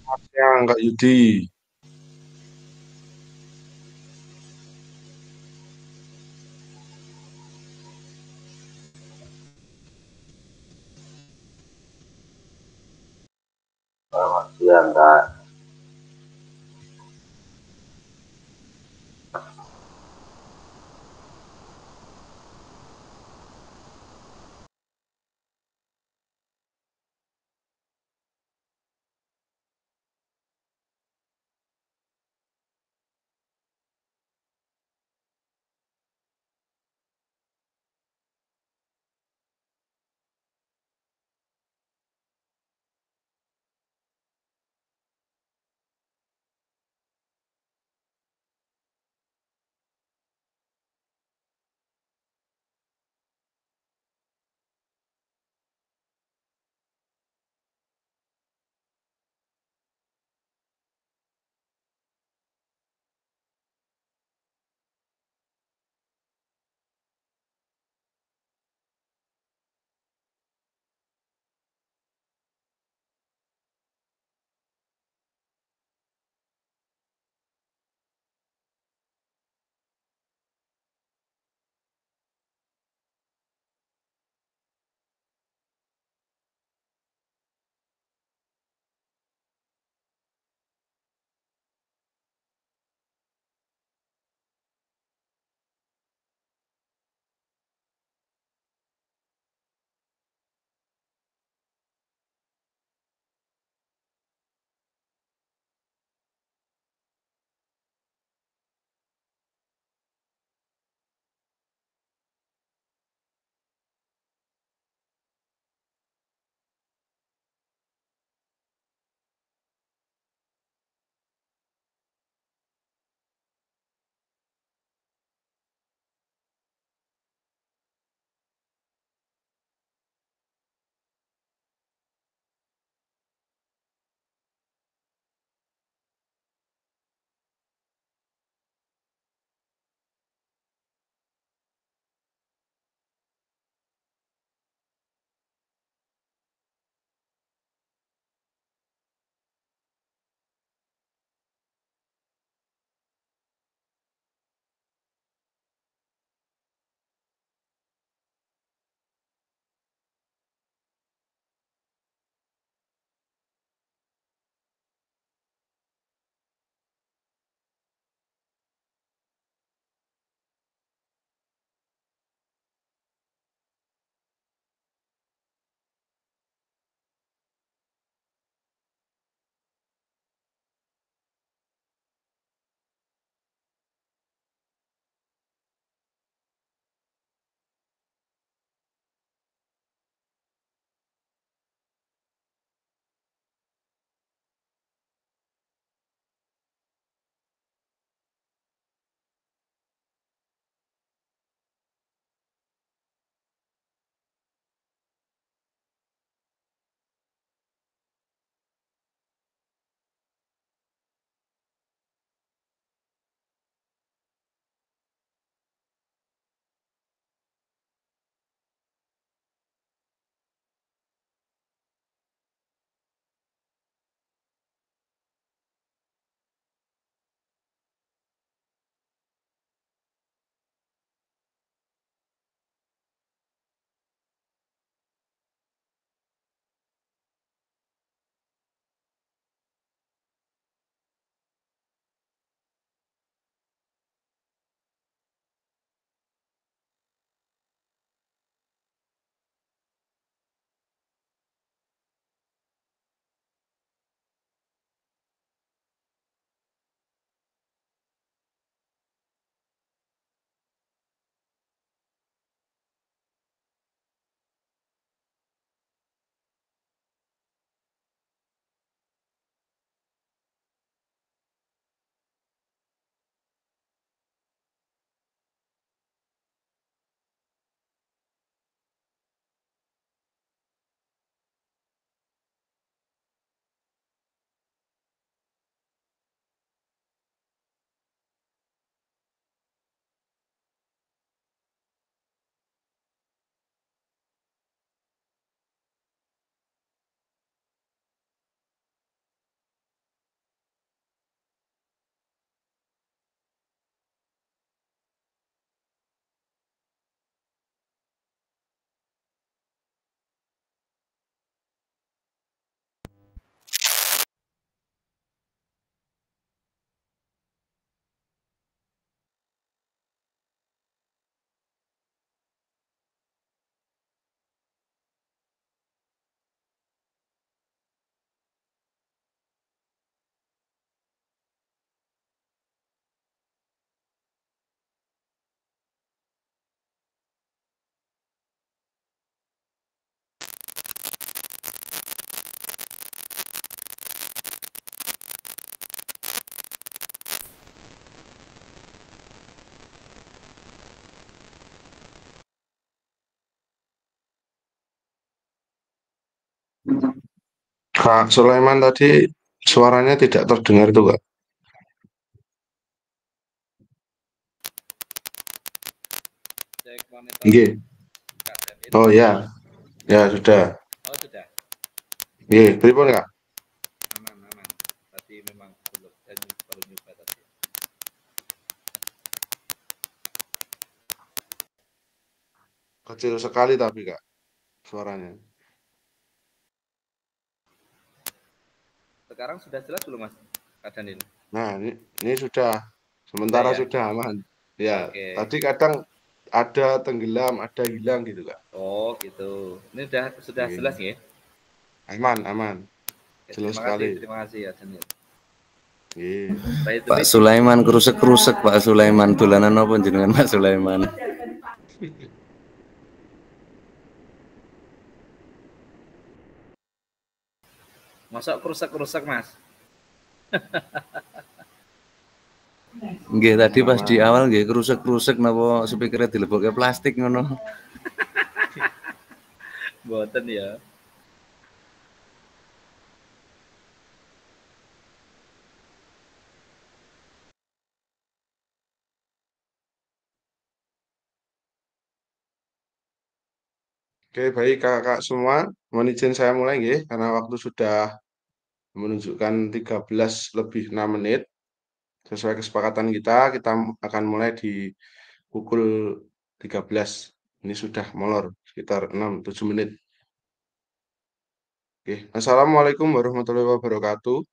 Selamat siang, Kak Yudi. Selamat siang, Kak. Kak Sulaiman tadi suaranya tidak terdengar tuh Kak. Cek monitor Nggih. Kak Danin. Oh ya, ya sudah. Oh sudah, Nggih, pripun Kak? aman aman. Tadi memang belum, baru nyoba tadi. Kecil sekali tapi Kak suaranya. Sekarang sudah jelas belum Mas Kak Danin? Nah, ini sudah Sudah sementara ya. sudah aman. Ya, Oke. tadi kadang ada tenggelam, ada hilang gitu Kak. Oh gitu. Ini sudah jelas Nggih. ya. Aman, aman. Oke, Jelas sekali. terima kasih ya Danin. Nggih. By the Pak way, Sulaiman kerusek-kerusek Pak Sulaiman dolanan apa jenengan Pak Sulaiman? masuk kerusak-kerusak Mas. Nggih tadi pas di Aman. awal nggih kerusek-kerusek napa speakernya dilebokke plastik ngono. Boten ya. Oke, baik Kakak semua. Mohon izin saya mulai nggih karena waktu sudah menunjukkan 13 lebih 6 menit. Sesuai kesepakatan kita akan mulai di pukul 13. Ini sudah molor sekitar 6-7 menit. Oke. Assalamualaikum warahmatullahi wabarakatuh.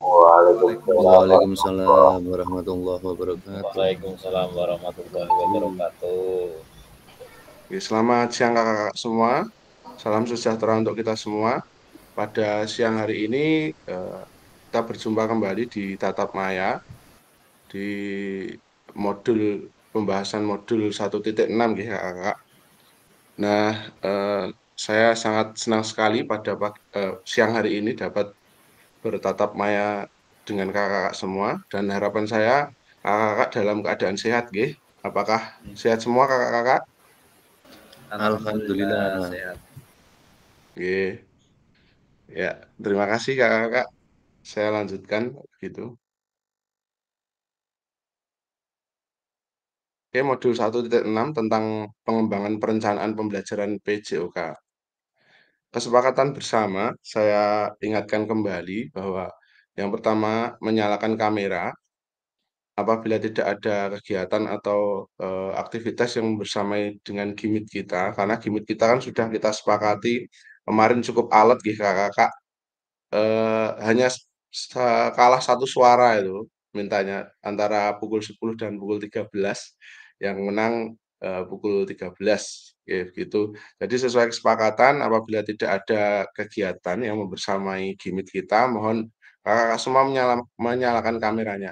Waalaikumsalam Waalaikumsalam warahmatullahi wabarakatuh. Waalaikumsalam warahmatullahi wabarakatuh. Oke, selamat siang kakak-kakak semua. Salam sejahtera untuk kita semua. Pada siang hari ini kita berjumpa kembali di Tatap Maya di modul pembahasan modul 1.6 ya kakak. Nah, saya sangat senang sekali pada siang hari ini dapat bertatap maya dengan kakak-kakak semua dan harapan saya kakak-kakak dalam keadaan sehat, nggih. Apakah sehat semua kakak-kakak? Alhamdulillah Alhamdulillah. sehat. Nggih. Ya, terima kasih kakak-kakak. Saya lanjutkan gitu. Oke, modul 1.6 tentang pengembangan perencanaan pembelajaran PJOK. Kesepakatan bersama, saya ingatkan kembali bahwa yang pertama menyalakan kamera apabila tidak ada kegiatan atau aktivitas yang bersamai dengan gimmick kita, karena gimmick kita kan sudah kita sepakati kemarin cukup alot gitu kakak, hanya kalah satu suara itu mintanya antara pukul 10 dan pukul 13 yang menang pukul 13 ya gitu. Jadi sesuai kesepakatan apabila tidak ada kegiatan yang membersamai gimmick kita, mohon kakak semua menyalakan kameranya.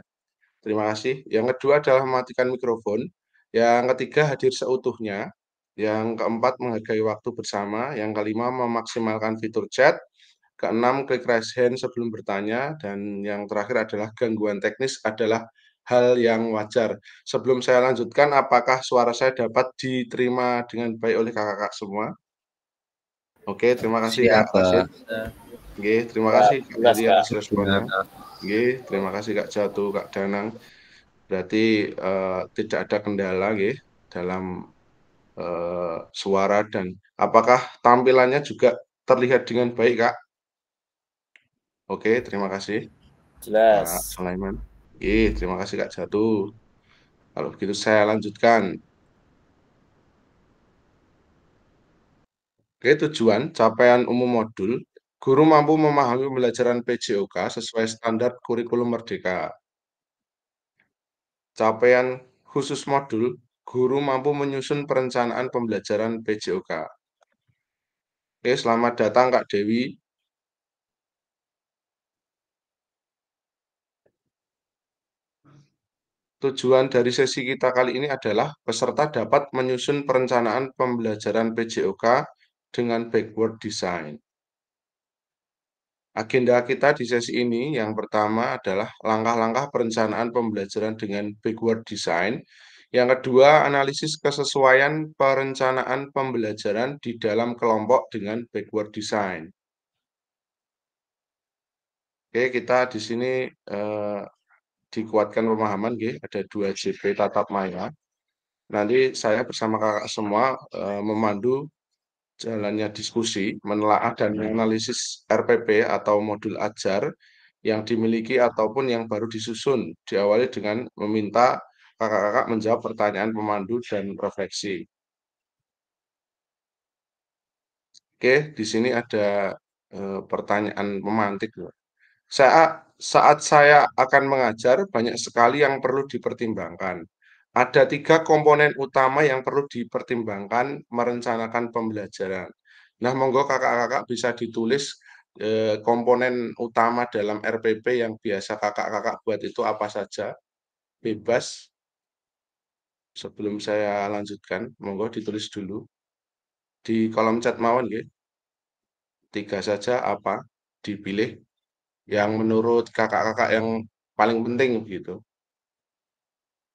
Terima kasih. Yang kedua adalah mematikan mikrofon. Yang ketiga hadir seutuhnya. Yang keempat menghargai waktu bersama. Yang kelima memaksimalkan fitur chat. Keenam klik raise hand sebelum bertanya. Dan yang terakhir adalah gangguan teknis adalah hal yang wajar. Sebelum saya lanjutkan, apakah suara saya dapat diterima dengan baik oleh kakak-kakak semua? Oke, terima kasih Kak Siapa? Rashid. Oke, terima kasih Kak jelas Heri Kak. atas responnya. Siapa? Oke, terima kasih Kak Jatuh, Kak Danang. Berarti tidak ada kendala nggih dalam suara dan apakah tampilannya juga terlihat dengan baik, Kak? Oke, terima kasih Kak Jelas. Sulaiman. Terima kasih Kak Jatuh. Kalau begitu saya lanjutkan. Oke, tujuan capaian umum modul, guru mampu memahami pembelajaran PJOK sesuai standar kurikulum Merdeka. Capaian khusus modul, guru mampu menyusun perencanaan pembelajaran PJOK. Oke, selamat datang Kak Dewi. Tujuan dari sesi kita kali ini adalah peserta dapat menyusun perencanaan pembelajaran PJOK dengan backward design. Agenda kita di sesi ini yang pertama adalah langkah-langkah perencanaan pembelajaran dengan backward design. Yang kedua, analisis kesesuaian perencanaan pembelajaran di dalam kelompok dengan backward design. Oke, kita di sini dikuatkan pemahaman, ada 2 JP tatap maya. Nanti saya bersama kakak semua memandu jalannya diskusi, menelaah dan menganalisis RPP atau modul ajar yang dimiliki ataupun yang baru disusun, diawali dengan meminta kakak-kakak menjawab pertanyaan pemandu dan refleksi. Oke, di sini ada pertanyaan pemantik. Saat saya akan mengajar, banyak sekali yang perlu dipertimbangkan. Ada 3 komponen utama yang perlu dipertimbangkan merencanakan pembelajaran. Nah, monggo kakak-kakak bisa ditulis komponen utama dalam RPP yang biasa kakak-kakak buat itu apa saja. Bebas. Sebelum saya lanjutkan, monggo ditulis dulu. Di kolom chat mawon, 3 saja apa dipilih yang menurut kakak-kakak yang paling penting begitu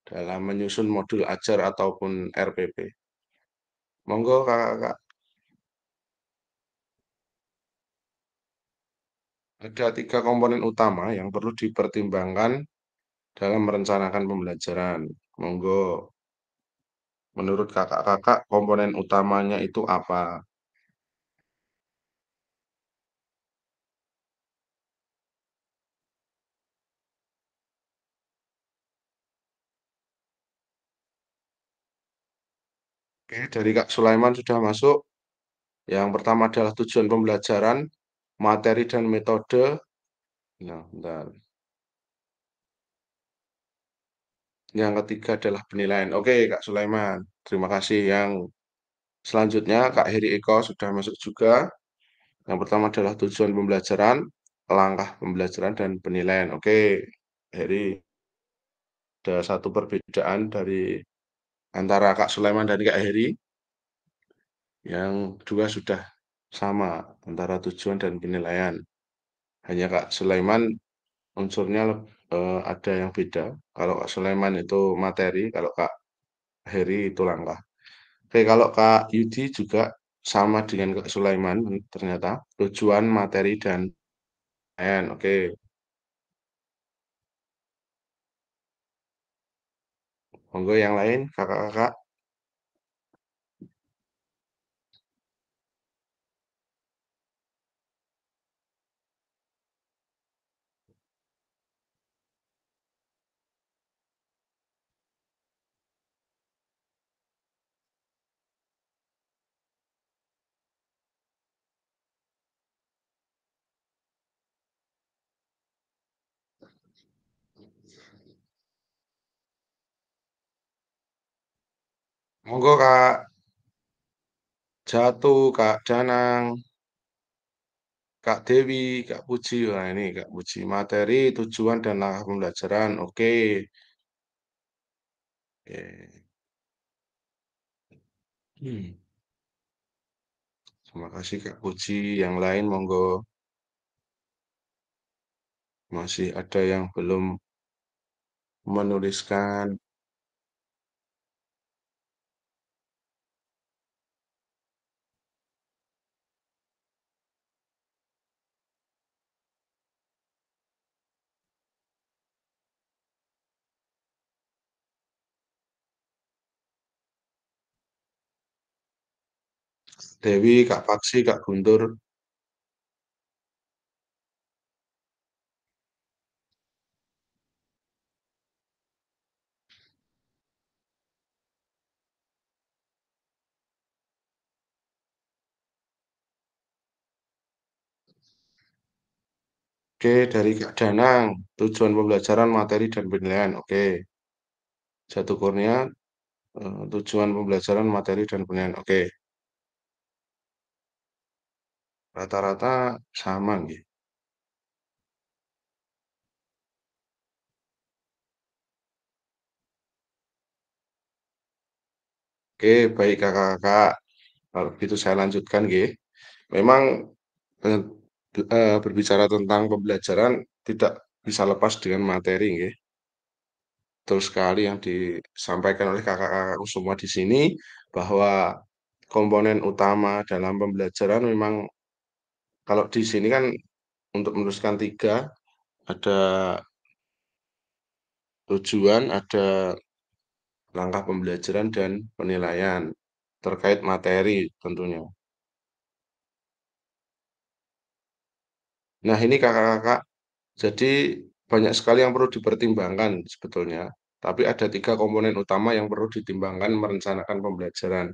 dalam menyusun modul ajar ataupun RPP. Monggo kakak-kakak. Ada 3 komponen utama yang perlu dipertimbangkan dalam merencanakan pembelajaran. Monggo, menurut kakak-kakak komponen utamanya itu apa? Oke, dari Kak Sulaiman sudah masuk. Yang pertama adalah tujuan pembelajaran, materi dan metode. Nah, bentar. Yang ketiga adalah penilaian. Oke, Kak Sulaiman. Terima kasih. Yang selanjutnya, Kak Heri Eko sudah masuk juga. Yang pertama adalah tujuan pembelajaran, langkah pembelajaran, dan penilaian. Oke, Heri, ada satu perbedaan dari antara Kak Sulaiman dan Kak Heri. Yang dua sudah sama antara tujuan dan penilaian. Hanya Kak Sulaiman unsurnya ada yang beda. Kalau Kak Sulaiman itu materi, kalau Kak Heri itu langkah. Oke, kalau Kak Yudi juga sama dengan Kak Sulaiman ternyata tujuan, materi, dan penilaian. Oke, monggo yang lain kakak-kakak. Monggo Kak Jatuh, Kak Danang, Kak Dewi, Kak Puji. Wah ini Kak Puji. Materi, tujuan, dan langkah pembelajaran. Oke. Oke. Hmm. Terima kasih Kak Puji. Yang lain monggo. Masih ada yang belum menuliskan. Dewi, Kak Paksi, Kak Guntur. Oke, dari Kak Danang. Tujuan pembelajaran, materi, dan penilaian. Oke. Jatuh Kurnia, tujuan pembelajaran, materi, dan penilaian. Oke. Rata-rata sama nggih. Oke, baik kakak-kakak. Kalau begitu saya lanjutkan, nggih. Memang eh, berbicara tentang pembelajaran tidak bisa lepas dengan materi, nggih. betul sekali yang disampaikan oleh kakak-kakakku semua di sini, bahwa komponen utama dalam pembelajaran memang kalau di sini kan untuk meneruskan 3, ada tujuan, ada langkah pembelajaran dan penilaian terkait materi tentunya. Nah, ini kakak-kakak, jadi banyak sekali yang perlu dipertimbangkan sebetulnya, tapi ada 3 komponen utama yang perlu ditimbangkan merencanakan pembelajaran.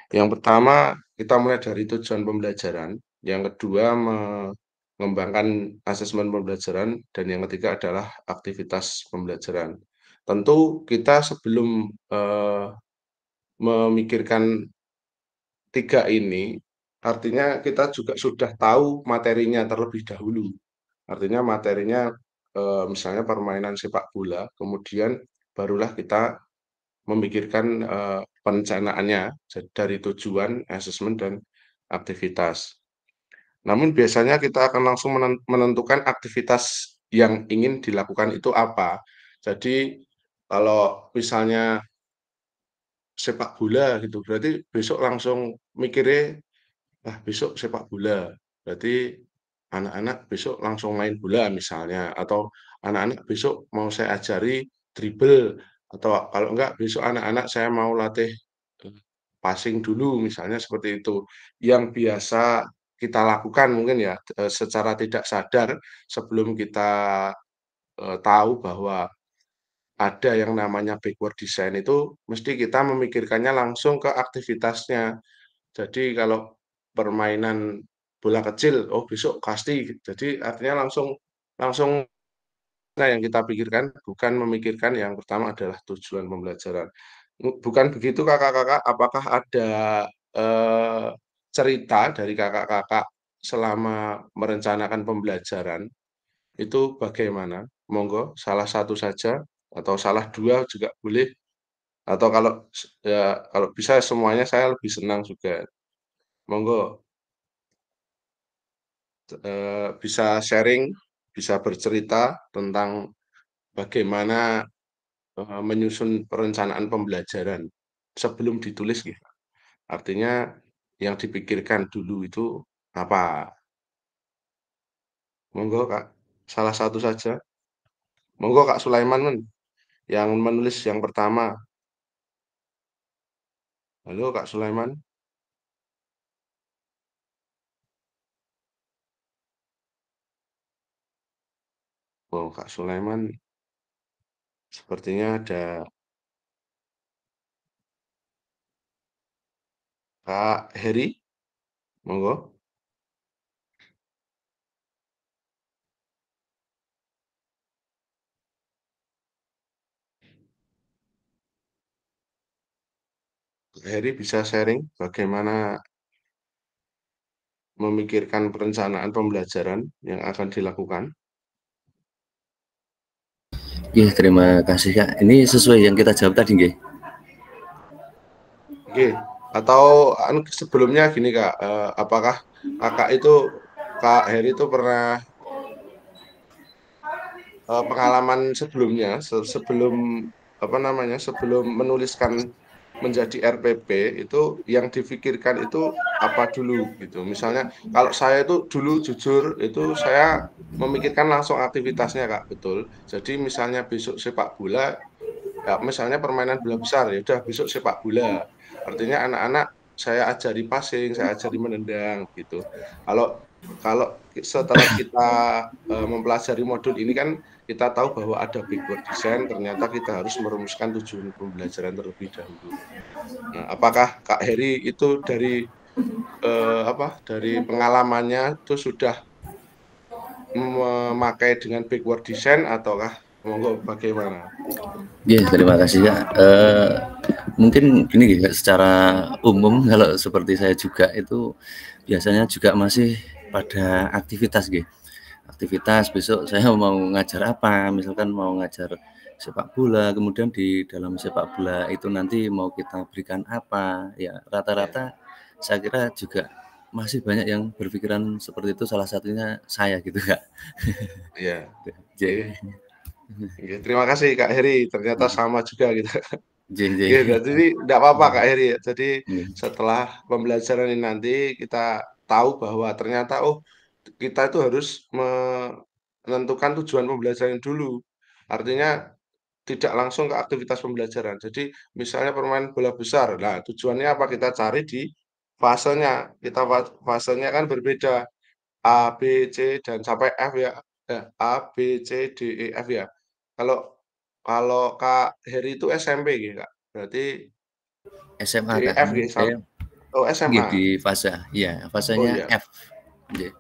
Yang pertama, kita mulai dari tujuan pembelajaran, yang kedua mengembangkan asesmen pembelajaran, dan yang ketiga adalah aktivitas pembelajaran. Tentu kita sebelum memikirkan 3 ini, artinya kita juga sudah tahu materinya terlebih dahulu. Artinya materinya, misalnya permainan sepak bola, kemudian barulah kita memikirkan, perencanaannya, dari tujuan, asesmen, dan aktivitas. Namun biasanya kita akan langsung menentukan aktivitas yang ingin dilakukan itu apa. Jadi kalau misalnya sepak bola gitu, berarti besok langsung mikirnya, "Ah, besok sepak bola." Berarti anak-anak besok langsung main bola misalnya, atau anak-anak besok mau saya ajari dribble, atau kalau enggak besok anak-anak saya mau latih, eee, passing dulu misalnya seperti itu. Yang biasa kita lakukan mungkin ya, secara tidak sadar sebelum kita, tahu bahwa ada yang namanya backward design itu mesti kita memikirkannya langsung ke aktivitasnya. Jadi kalau permainan bola kecil, oh besok kasti, jadi artinya langsung langsung nah yang kita pikirkan bukan memikirkan yang pertama adalah tujuan pembelajaran. Bukan begitu Kakak-kakak? Apakah ada, eee, cerita dari Kakak-kakak selama merencanakan pembelajaran, itu bagaimana? Monggo salah satu saja atau salah 2 juga boleh, atau kalau ya kalau bisa semuanya saya lebih senang juga. Monggo. Bisa sharing, bisa bercerita tentang bagaimana, menyusun perencanaan pembelajaran sebelum ditulis gitu. Artinya yang dipikirkan dulu itu apa? Monggo Kak, salah satu saja. Monggo Kak Sulaiman yang menulis yang pertama. Halo Kak Sulaiman. Oh Kak Sulaiman sepertinya ada Kak Heri, monggo. Kak Heri bisa sharing bagaimana memikirkan perencanaan pembelajaran yang akan dilakukan? Iya, terima kasih Kak. Ini sesuai yang kita jawab tadi nggih? Oke, atau sebelumnya gini Kak, apakah Kakak itu Kak Heri itu pernah, pengalaman sebelumnya sebelum apa namanya, sebelum menuliskan menjadi RPP itu yang difikirkan itu apa dulu gitu? Misalnya kalau saya itu dulu jujur itu saya memikirkan langsung aktivitasnya Kak, betul. Jadi misalnya besok sepak bola, ya misalnya permainan bola besar, ya udah besok sepak bola. Artinya anak-anak saya ajari passing, saya ajari menendang gitu. Kalau kalau setelah kita, mempelajari modul ini kan kita tahu bahwa ada backward design, ternyata kita harus merumuskan tujuan pembelajaran terlebih dahulu. Nah, apakah Kak Heri itu dari, dari pengalamannya itu sudah memakai dengan backward design ataukah monggo bagaimana? Iya, terima kasih Kak. Mungkin gini ya, secara umum kalau seperti saya juga itu biasanya juga masih pada aktivitas gitu. Aktivitas besok saya mau ngajar apa, misalkan mau ngajar sepak bola, kemudian di dalam sepak bola itu nanti mau kita berikan apa, ya Ya, rata-rata saya kira juga masih banyak yang berpikiran seperti itu, salah satunya saya gitu Kak. iya, oke. Oke, terima kasih Kak Heri, ternyata sama juga gitu. Jeng Oke, jeng. berarti tidak apa-apa Kak Heri ya. Jadi setelah pembelajaran ini nanti kita tahu bahwa ternyata kita itu harus menentukan tujuan pembelajaran dulu. Artinya tidak langsung ke aktivitas pembelajaran. Jadi misalnya permain bola besar, nah tujuannya apa kita cari di fasenya. Kita fasenya kan berbeda. A, B, C, dan sampai F ya. A, B, C, D, E, F ya. Kalau kalau Kak Heri itu SMP gitu, Kak. Berarti D, SMA E, Kak, F ini gitu. saya Oh, nggih SMA. di fase, iya Oh fasenya iya. F, nggih.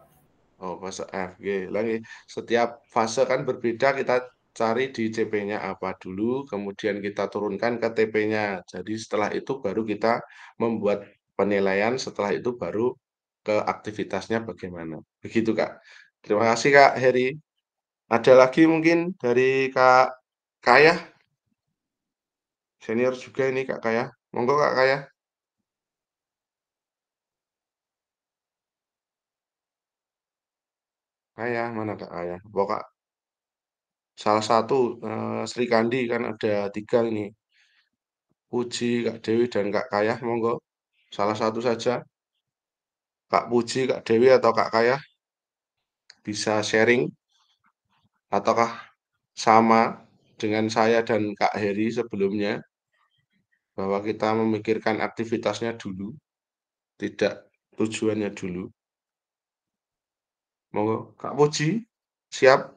Oh, fase F. Oke, lagi setiap fase kan berbeda, kita cari di CP-nya apa dulu, kemudian kita turunkan ke TP-nya. Jadi setelah itu baru kita membuat penilaian, setelah itu baru ke aktivitasnya bagaimana. Begitu, Kak. Terima kasih, Kak Heri. Ada lagi mungkin dari Kak Kayah, senior juga ini Kak Kayah. Monggo Kak Kayah. Kayah, mana Kak Kayah? Pokok salah satu Sri Kandi kan ada 3 ini. Puji, Kak Dewi, dan Kak Kayah, monggo. Salah satu saja. Kak Puji, Kak Dewi, atau Kak Kayah bisa sharing ataukah sama dengan saya dan Kak Heri sebelumnya bahwa kita memikirkan aktivitasnya dulu, tidak tujuannya dulu. Monggo, Kak Puji, siap?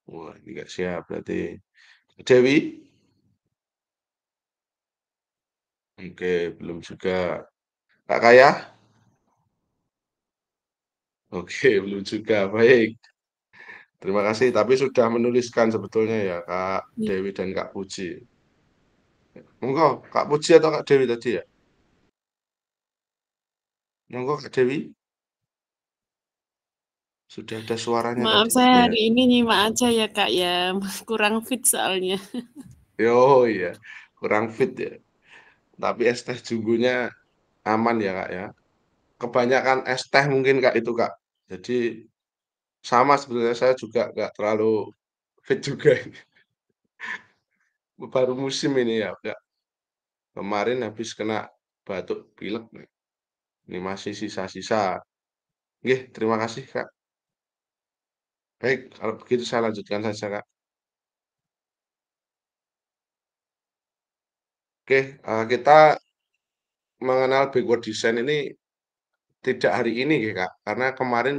Wah, ini nggak siap berarti. Dewi? Oke, belum juga. Kak Kayah? Oke, belum juga. Baik. Terima kasih, tapi sudah menuliskan sebetulnya ya, Kak Iya. Dewi dan Kak Puji. Monggo, Kak Puji atau Kak Dewi tadi ya? Monggo, Kak Dewi. Sudah ada suaranya Maaf, tadi. saya Ya. hari ini nyimak aja ya Kak ya, kurang fit soalnya. Oh iya, kurang fit ya. Tapi es teh jumbonya aman ya, Kak ya. Kebanyakan es teh mungkin Kak itu, Kak. Jadi sama sebenarnya saya juga nggak terlalu fit juga. Baru musim ini ya, Kak. Kemarin habis kena batuk pilek nih. Ini masih sisa-sisa. Oke, terima kasih, Kak. Baik, kalau begitu saya lanjutkan saja, Kak. Oke, kita mengenal backward design ini tidak hari ini ya, Kak. Karena kemarin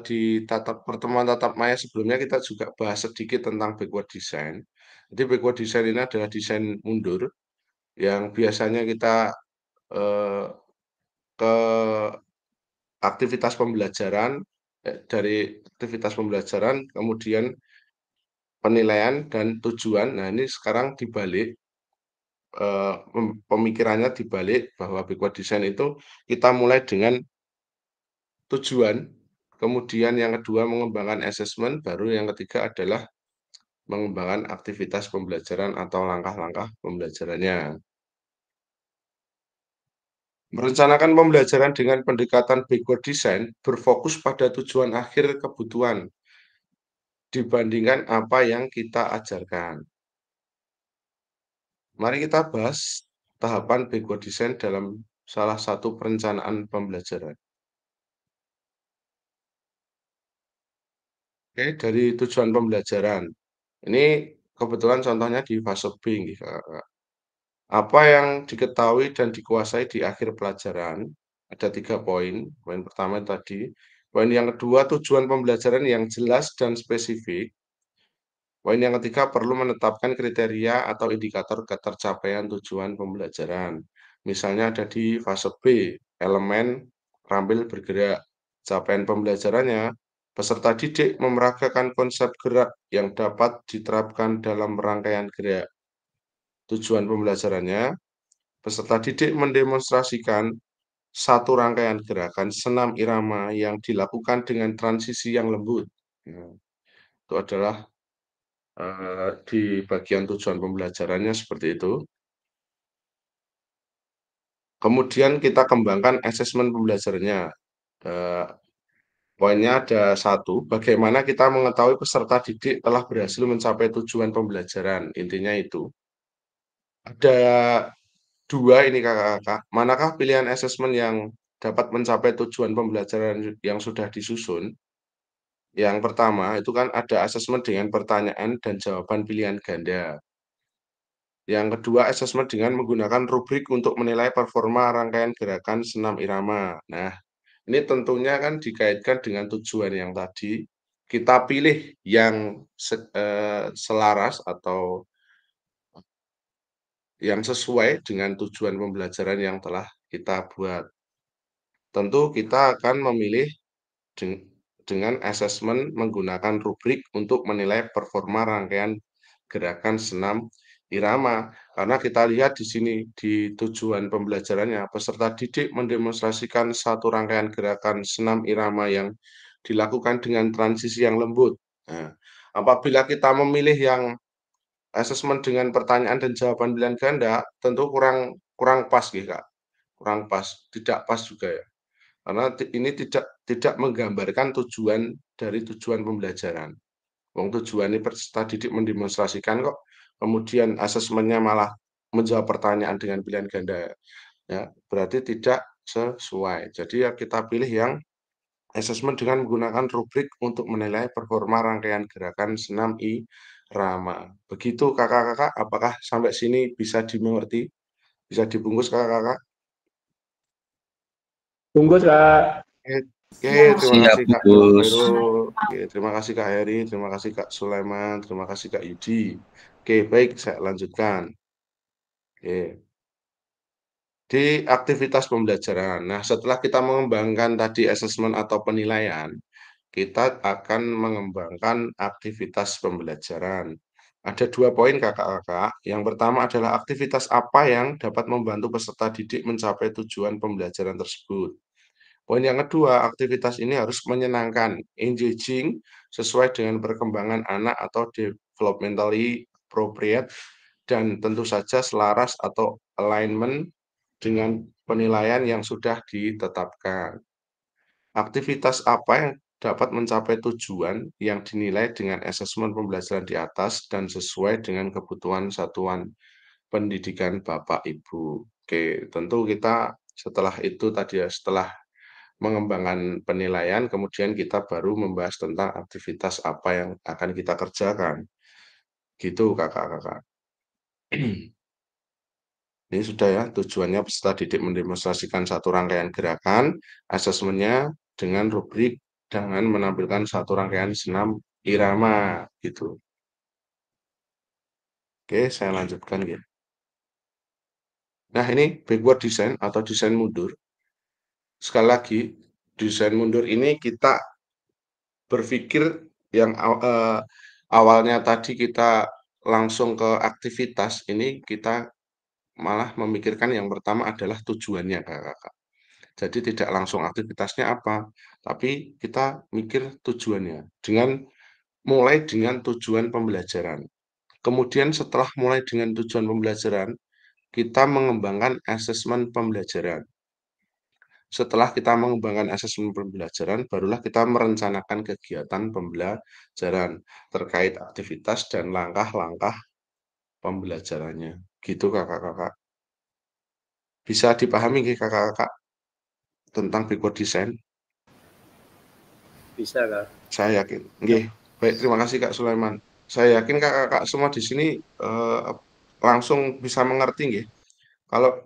di pertemuan tatap maya sebelumnya kita juga bahas sedikit tentang backward design. Jadi backward design ini adalah desain mundur yang biasanya kita eh, ke aktivitas pembelajaran, dari aktivitas pembelajaran, kemudian penilaian dan tujuan. Nah, ini sekarang dibalik, pemikirannya dibalik bahwa backward design itu kita mulai dengan tujuan, kemudian yang kedua mengembangkan asesmen, baru yang ketiga adalah mengembangkan aktivitas pembelajaran atau langkah-langkah pembelajarannya. Merencanakan pembelajaran dengan pendekatan backward design berfokus pada tujuan akhir kebutuhan dibandingkan apa yang kita ajarkan. Mari kita bahas tahapan backward design dalam salah satu perencanaan pembelajaran. Oke, dari tujuan pembelajaran. Ini kebetulan contohnya di fase B, Kak. Apa yang diketahui dan dikuasai di akhir pelajaran, ada 3 poin. Poin pertama tadi. Poin yang kedua, tujuan pembelajaran yang jelas dan spesifik. Poin yang ketiga, perlu menetapkan kriteria atau indikator ketercapaian tujuan pembelajaran. Misalnya ada di fase B, elemen terampil bergerak. Capaian pembelajarannya, peserta didik memeragakan konsep gerak yang dapat diterapkan dalam rangkaian gerak. Tujuan pembelajarannya, peserta didik mendemonstrasikan satu rangkaian gerakan senam irama yang dilakukan dengan transisi yang lembut. Nah, itu adalah di bagian tujuan pembelajarannya seperti itu. Kemudian kita kembangkan asesmen pembelajarannya. Eh, Poinnya ada satu, bagaimana kita mengetahui peserta didik telah berhasil mencapai tujuan pembelajaran. Intinya itu. Ada dua ini kakak-kakak. Manakah pilihan asesmen yang dapat mencapai tujuan pembelajaran yang sudah disusun? Yang pertama itu kan ada asesmen dengan pertanyaan dan jawaban pilihan ganda. Yang kedua, asesmen dengan menggunakan rubrik untuk menilai performa rangkaian gerakan senam irama. Nah, ini tentunya kan dikaitkan dengan tujuan yang tadi. Kita pilih yang selaras atau yang sesuai dengan tujuan pembelajaran yang telah kita buat. Tentu kita akan memilih dengan asesmen menggunakan rubrik untuk menilai performa rangkaian gerakan senam irama. Karena kita lihat di sini di tujuan pembelajarannya, peserta didik mendemonstrasikan satu rangkaian gerakan senam irama yang dilakukan dengan transisi yang lembut. Nah, apabila kita memilih yang asesmen dengan pertanyaan dan jawaban pilihan ganda, tentu kurang pas gitu, Kak. Kurang pas, tidak pas juga ya. Karena ini tidak menggambarkan tujuan dari tujuan pembelajaran. Wong tujuannya peserta didik mendemonstrasikan kok, kemudian asesmennya malah menjawab pertanyaan dengan pilihan ganda. Ya, berarti tidak sesuai. Jadi ya kita pilih yang asesmen dengan menggunakan rubrik untuk menilai performa rangkaian gerakan senam irama. Begitu kakak-kakak, apakah sampai sini bisa dimengerti? Bisa dibungkus kakak-kakak? Bungkus Kak. Oke, terima Siap, kasih Kak Gus. Khairul. Oke, terima kasih Kak Heri, terima kasih Kak Sulaiman, terima kasih Kak Yudi. Oke, baik, saya lanjutkan. Oke. Di aktivitas pembelajaran. Nah, setelah kita mengembangkan tadi asesmen atau penilaian, kita akan mengembangkan aktivitas pembelajaran. Ada dua poin kakak-kakak. Yang pertama adalah aktivitas apa yang dapat membantu peserta didik mencapai tujuan pembelajaran tersebut. Poin yang kedua, aktivitas ini harus menyenangkan, engaging, sesuai dengan perkembangan anak atau developmentally appropriate, dan tentu saja selaras atau alignment dengan penilaian yang sudah ditetapkan. Aktivitas apa yang dapat mencapai tujuan yang dinilai dengan asesmen pembelajaran di atas dan sesuai dengan kebutuhan satuan pendidikan Bapak Ibu. Oke, tentu kita setelah itu tadi ya, setelah mengembangkan penilaian, kemudian kita baru membahas tentang aktivitas apa yang akan kita kerjakan. Gitu kakak-kakak. Ini sudah ya, tujuannya peserta didik mendemonstrasikan satu rangkaian gerakan, asesmennya dengan rubrik dengan menampilkan satu rangkaian senam irama. Gitu. Oke, saya lanjutkan ya. Nah, ini backward design atau desain mundur. Sekali lagi, desain mundur ini kita berpikir yang awalnya tadi kita langsung ke aktivitas, ini kita malah memikirkan yang pertama adalah tujuannya, Kakak. Jadi tidak langsung aktivitasnya apa, tapi kita mikir tujuannya mulai dengan tujuan pembelajaran. Kemudian setelah mulai dengan tujuan pembelajaran, kita mengembangkan asesmen pembelajaran. Setelah kita mengembangkan asesmen pembelajaran, barulah kita merencanakan kegiatan pembelajaran terkait aktivitas dan langkah-langkah pembelajarannya. Gitu kakak-kakak. Bisa dipahami nggih kakak-kakak tentang backward design? Bisa Kak. Saya yakin. Nggih. Baik, terima kasih Kak Sulaiman. Saya yakin kakak-kakak semua di sini langsung bisa mengerti nggih. Kalau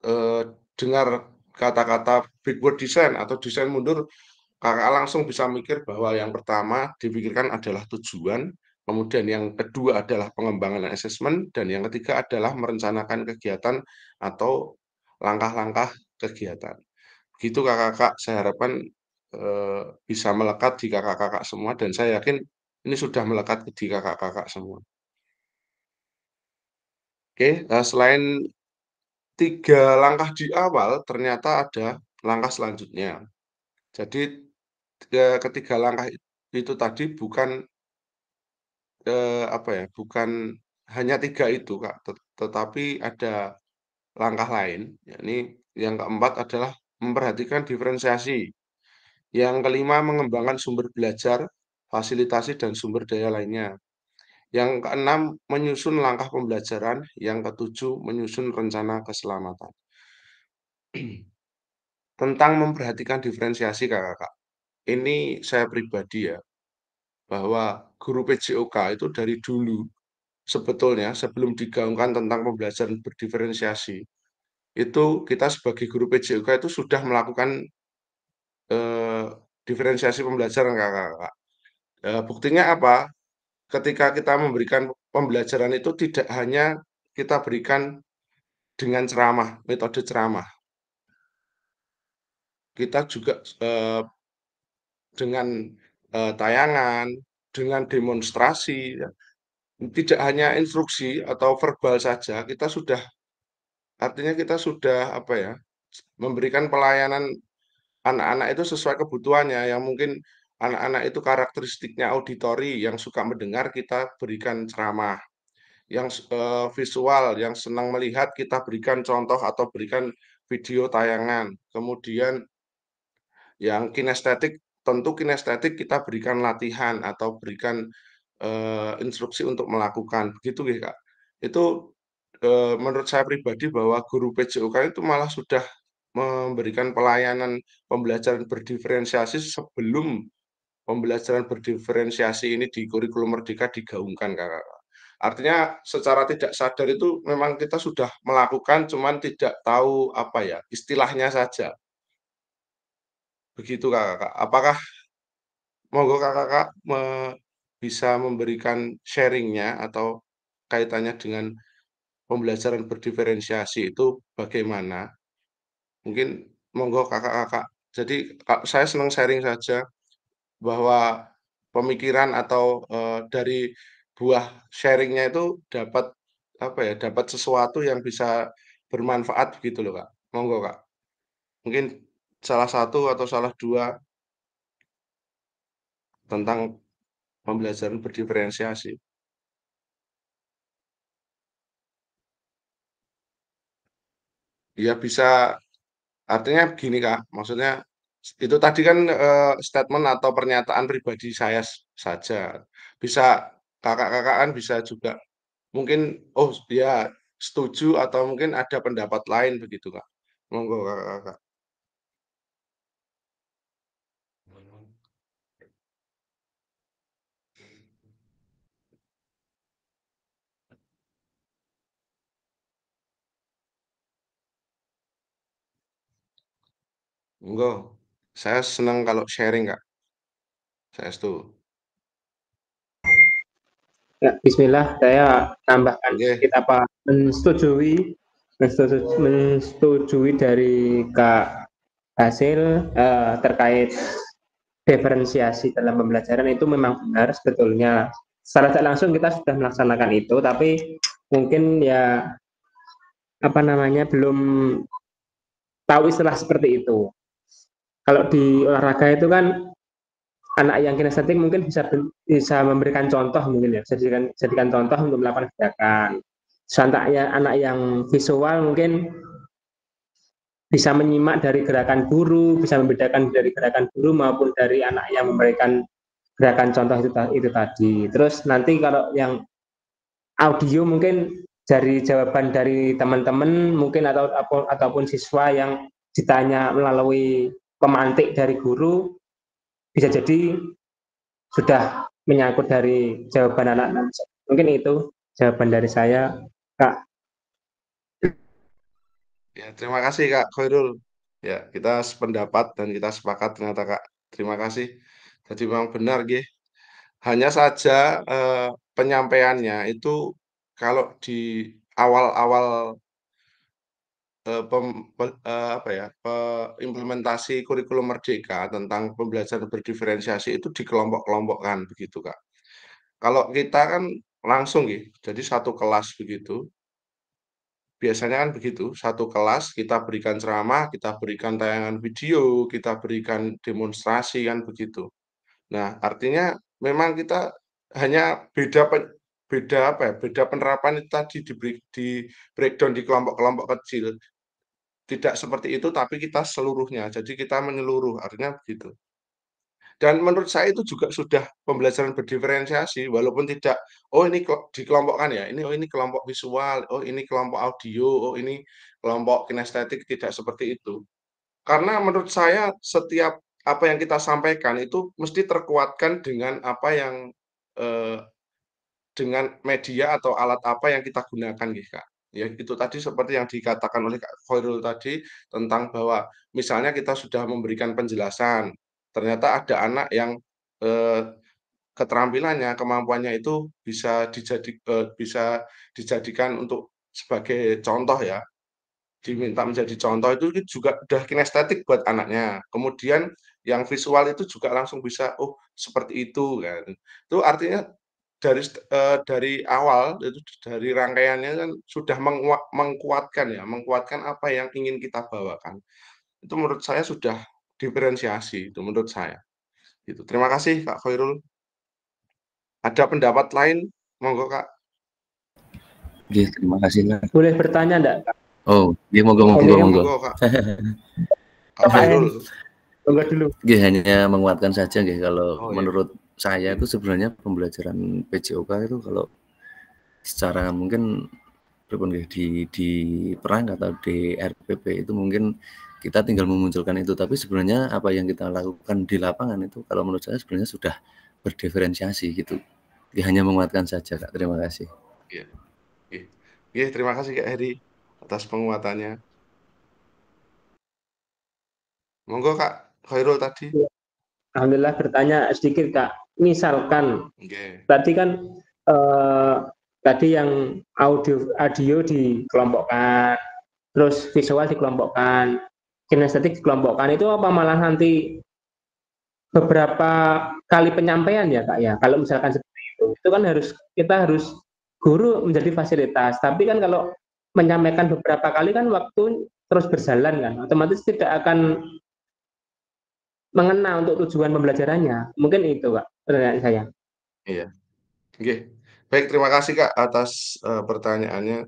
eh, dengar kata-kata backward design atau desain mundur, kakak langsung bisa mikir bahwa yang pertama dipikirkan adalah tujuan, kemudian yang kedua adalah pengembangan asesmen, dan yang ketiga adalah merencanakan kegiatan atau langkah-langkah kegiatan. Gitu kakak-kakak, saya harapkan bisa melekat di kakak-kakak semua, dan saya yakin ini sudah melekat di kakak-kakak semua. Oke, selain 3 langkah di awal, ternyata ada langkah selanjutnya. Jadi ketiga langkah itu tadi bukan apa ya, bukan hanya 3 itu Kak, tetapi ada langkah lain, yakni yang keempat adalah memperhatikan diferensiasi. Yang kelima, mengembangkan sumber belajar, fasilitasi, dan sumber daya lainnya. Yang keenam, menyusun langkah pembelajaran. Yang ketujuh, menyusun rencana keselamatan. Tentang memperhatikan diferensiasi, Kakak. Ini saya pribadi ya, bahwa guru PJOK itu dari dulu, sebetulnya sebelum digaungkan tentang pembelajaran berdiferensiasi, itu kita sebagai guru PJOK itu sudah melakukan eh, diferensiasi pembelajaran, Kakak. Buktinya apa? Ketika kita memberikan pembelajaran itu tidak hanya kita berikan dengan ceramah, metode ceramah. Kita juga dengan tayangan, dengan demonstrasi, ya. Tidak hanya instruksi atau verbal saja, kita sudah, artinya kita sudah apa ya, memberikan pelayanan anak-anak itu sesuai kebutuhannya, yang mungkin anak-anak itu karakteristiknya auditori, yang suka mendengar, kita berikan ceramah. Yang visual, yang senang melihat, kita berikan contoh atau berikan video tayangan. Kemudian yang kinestetik, tentu kinestetik kita berikan latihan atau berikan instruksi untuk melakukan, begitu ya Kak. Itu menurut saya pribadi bahwa guru PJOK itu malah sudah memberikan pelayanan pembelajaran berdiferensiasi sebelum pembelajaran berdiferensiasi ini di kurikulum Merdeka digaungkan, Kakak. Artinya secara tidak sadar itu memang kita sudah melakukan, cuman tidak tahu apa ya, istilahnya saja. Begitu, Kakak. Apakah monggo Kakak bisa memberikan sharingnya atau kaitannya dengan pembelajaran berdiferensiasi itu bagaimana? Mungkin monggo Kakak-kakak. Jadi saya senang sharing saja bahwa pemikiran atau dari buah sharingnya itu dapat apa ya, dapat sesuatu yang bisa bermanfaat begitu loh, Kak. Monggo, Kak. Mungkin salah satu atau salah dua tentang pembelajaran berdiferensiasi. Ya bisa, artinya begini, Kak, maksudnya itu tadi kan statement atau pernyataan pribadi saya saja. Bisa kakak-kakak kan bisa juga mungkin, oh ya setuju atau mungkin ada pendapat lain begitu, Kak. Monggo Kakak-kakak. Monggo. Saya senang kalau sharing, Kak. Saya setuju. Ya, Bismillah, saya tambahkan Oke. sedikit apa mensetujui dari Kak Hasil terkait diferensiasi dalam pembelajaran itu memang benar sebetulnya. Secara tidak langsung kita sudah melaksanakan itu, tapi mungkin ya apa namanya belum tahu istilah seperti itu. Kalau di olahraga itu kan anak yang kinestetik mungkin bisa memberikan contoh mungkin ya, jadikan contoh untuk melakukan gerakan. Selantaknya anak yang visual mungkin bisa menyimak dari gerakan guru, bisa membedakan dari gerakan guru maupun dari anak yang memberikan gerakan contoh itu tadi. Terus nanti kalau yang audio mungkin dari jawaban dari teman-teman mungkin ataupun siswa yang ditanya melalui pemantik dari guru bisa jadi sudah menyangkut dari jawaban anak-anak. Mungkin itu jawaban dari saya, Kak. Ya, terima kasih Kak Khairul. Ya, kita sependapat dan kita sepakat ternyata Kak. Terima kasih. Jadi memang benar, Gih. Hanya saja penyampaiannya itu kalau di awal-awal apa ya, implementasi kurikulum Merdeka tentang pembelajaran berdiferensiasi itu dikelompok-kelompokkan begitu, Kak. Kalau kita kan langsung ya, jadi satu kelas begitu. Biasanya kan begitu, satu kelas kita berikan ceramah, kita berikan tayangan video, kita berikan demonstrasi kan begitu. Nah, artinya memang kita hanya beda apa ya, beda penerapan itu tadi di breakdown di kelompok-kelompok kecil. Tidak seperti itu, tapi kita seluruhnya. Jadi kita menyeluruh, artinya begitu. Dan menurut saya itu juga sudah pembelajaran berdiferensiasi, walaupun tidak, oh ini dikelompokkan ya, ini oh ini kelompok visual, oh ini kelompok audio, oh ini kelompok kinestetik, tidak seperti itu. Karena menurut saya setiap apa yang kita sampaikan itu mesti terkuatkan dengan apa yang dengan media atau alat apa yang kita gunakan gitu, Kak. Ya itu tadi seperti yang dikatakan oleh Kak Khairul tadi tentang bahwa misalnya kita sudah memberikan penjelasan, ternyata ada anak yang, keterampilannya, kemampuannya itu bisa dijadikan untuk sebagai contoh ya, diminta menjadi contoh itu juga udah kinestetik buat anaknya. Kemudian yang visual itu juga langsung bisa, oh seperti itu kan. Itu artinya dari awal itu dari rangkaiannya kan sudah mengkuatkan ya, mengkuatkan apa yang ingin kita bawakan. Itu menurut saya sudah diferensiasi itu menurut saya, gitu. Terima kasih Kak Khairul. Ada pendapat lain? Monggo Kak. Oke, terima kasih Kak. Boleh bertanya enggak? Oh, dia monggo. Monggo Kak. Kak Khairul. Monggo dulu. Nggih, hanya menguatkan saja nggih kalau Oh, iya. menurut saya itu sebenarnya pembelajaran PJOK itu kalau secara mungkin di perang atau di RPP itu mungkin kita tinggal memunculkan itu, tapi sebenarnya apa yang kita lakukan di lapangan itu kalau menurut saya sebenarnya sudah berdiferensiasi gitu. Ya, hanya menguatkan saja Kak. Terima kasih. Iya. Iya, terima kasih Kak Heri atas penguatannya. Monggo Kak Khairul tadi. Alhamdulillah bertanya sedikit Kak. Misalkan Nggih. tadi kan tadi yang audio dikelompokkan, terus visual dikelompokkan, kinestetik dikelompokkan, itu apa malah nanti beberapa kali penyampaian ya Kak ya? Kalau misalkan seperti itu kan kita harus guru menjadi fasilitas, tapi kan kalau menyampaikan beberapa kali kan waktu terus berjalan kan, otomatis tidak akan mengena untuk tujuan pembelajarannya. Mungkin itu Kak pertanyaan saya. Iya. Nggih. Baik, terima kasih Kak atas pertanyaannya.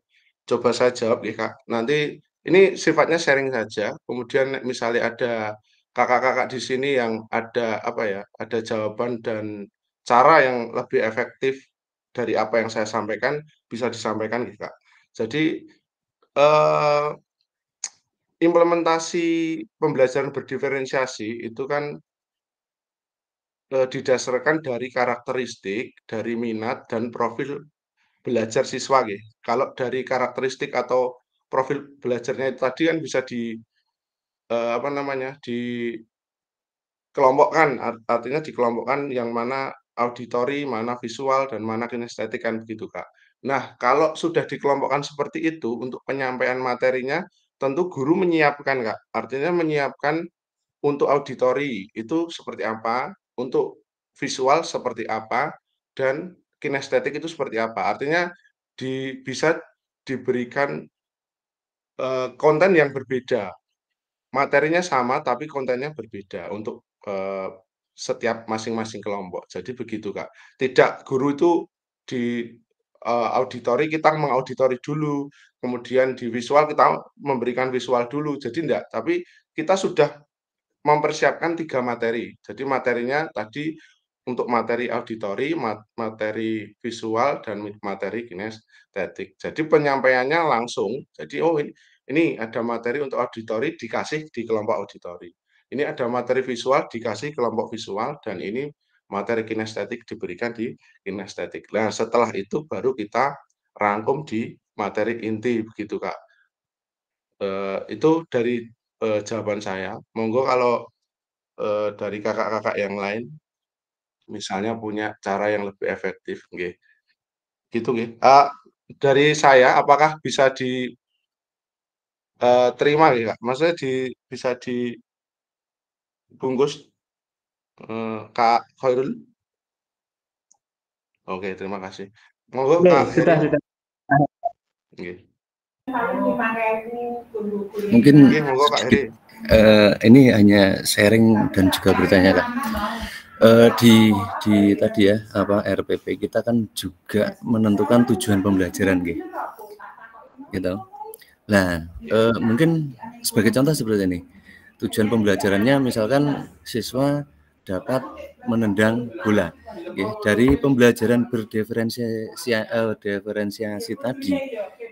Coba saya jawab nggih Kak. Nanti ini sifatnya sharing saja. Kemudian misalnya ada kakak-kakak di sini yang ada apa ya, ada jawaban dan cara yang lebih efektif dari apa yang saya sampaikan bisa disampaikan nggih Kak. Jadi eh, implementasi pembelajaran berdiferensiasi itu kan didasarkan dari karakteristik, dari minat dan profil belajar siswa nggih. Kalau dari karakteristik atau profil belajarnya itu tadi kan bisa apa namanya, dikelompokkan, artinya dikelompokkan yang mana auditori, mana visual, dan mana kinestetik kan begitu, Kak. Nah, kalau sudah dikelompokkan seperti itu untuk penyampaian materinya, tentu guru menyiapkan, Kak. Artinya menyiapkan untuk auditori itu seperti apa, untuk visual seperti apa, dan kinestetik itu seperti apa. Artinya bisa diberikan, konten yang berbeda. Materinya sama tapi kontennya berbeda untuk, setiap masing-masing kelompok. Jadi begitu, Kak. Tidak guru itu di, auditori kita mengauditori dulu, kemudian di visual kita memberikan visual dulu, jadi enggak. Tapi kita sudah mempersiapkan 3 materi. Jadi materinya tadi untuk materi auditori, materi visual, dan materi kinestetik. Jadi penyampaiannya langsung. Jadi, oh ini ada materi untuk auditori dikasih di kelompok auditori. Ini ada materi visual dikasih kelompok visual, dan ini materi kinestetik diberikan di kinestetik. Nah, setelah itu baru kita rangkum di materi inti, begitu, Kak. Itu dari jawaban saya. Monggo kalau dari kakak-kakak yang lain, misalnya punya cara yang lebih efektif, nggih. Gitu nggih. Dari saya, apakah bisa terima nggih, Kak? Maksudnya bisa dibungkus, Kak Khairul? Oke, terima kasih. Monggo Oke, Kak sudah. Heri. Nggih. Mungkin Nggih, monggo Kak Heri. ini hanya sharing dan juga bertanya Kak. Di tadi ya apa RPP kita kan juga menentukan tujuan pembelajaran gitu. Nah, mungkin sebagai contoh seperti ini. Tujuan pembelajarannya misalkan siswa dapat menendang bola. Ya, dari pembelajaran diferensiasi tadi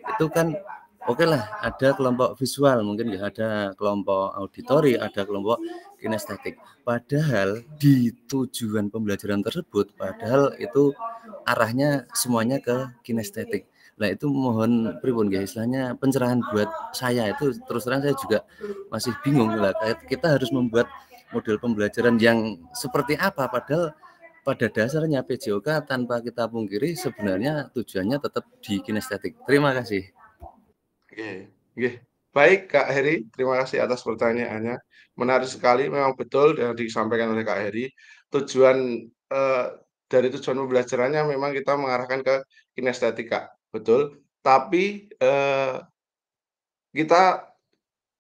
itu kan oke lah, ada kelompok visual, mungkin ya ada kelompok auditori, ada kelompok kinestetik. Padahal di tujuan pembelajaran tersebut, padahal itu arahnya semuanya ke kinestetik. Nah itu mohon pripun ya istilahnya pencerahan buat saya itu terus terang saya juga masih bingung lah. Kita harus membuat model pembelajaran yang seperti apa padahal pada dasarnya PJOK tanpa kita pungkiri sebenarnya tujuannya tetap di kinestetik. Terima kasih. Oke. Baik Kak Heri, terima kasih atas pertanyaannya. Menarik sekali, memang betul yang disampaikan oleh Kak Heri. Tujuan dari tujuan pembelajarannya memang kita mengarahkan ke kinestetika, betul. Tapi kita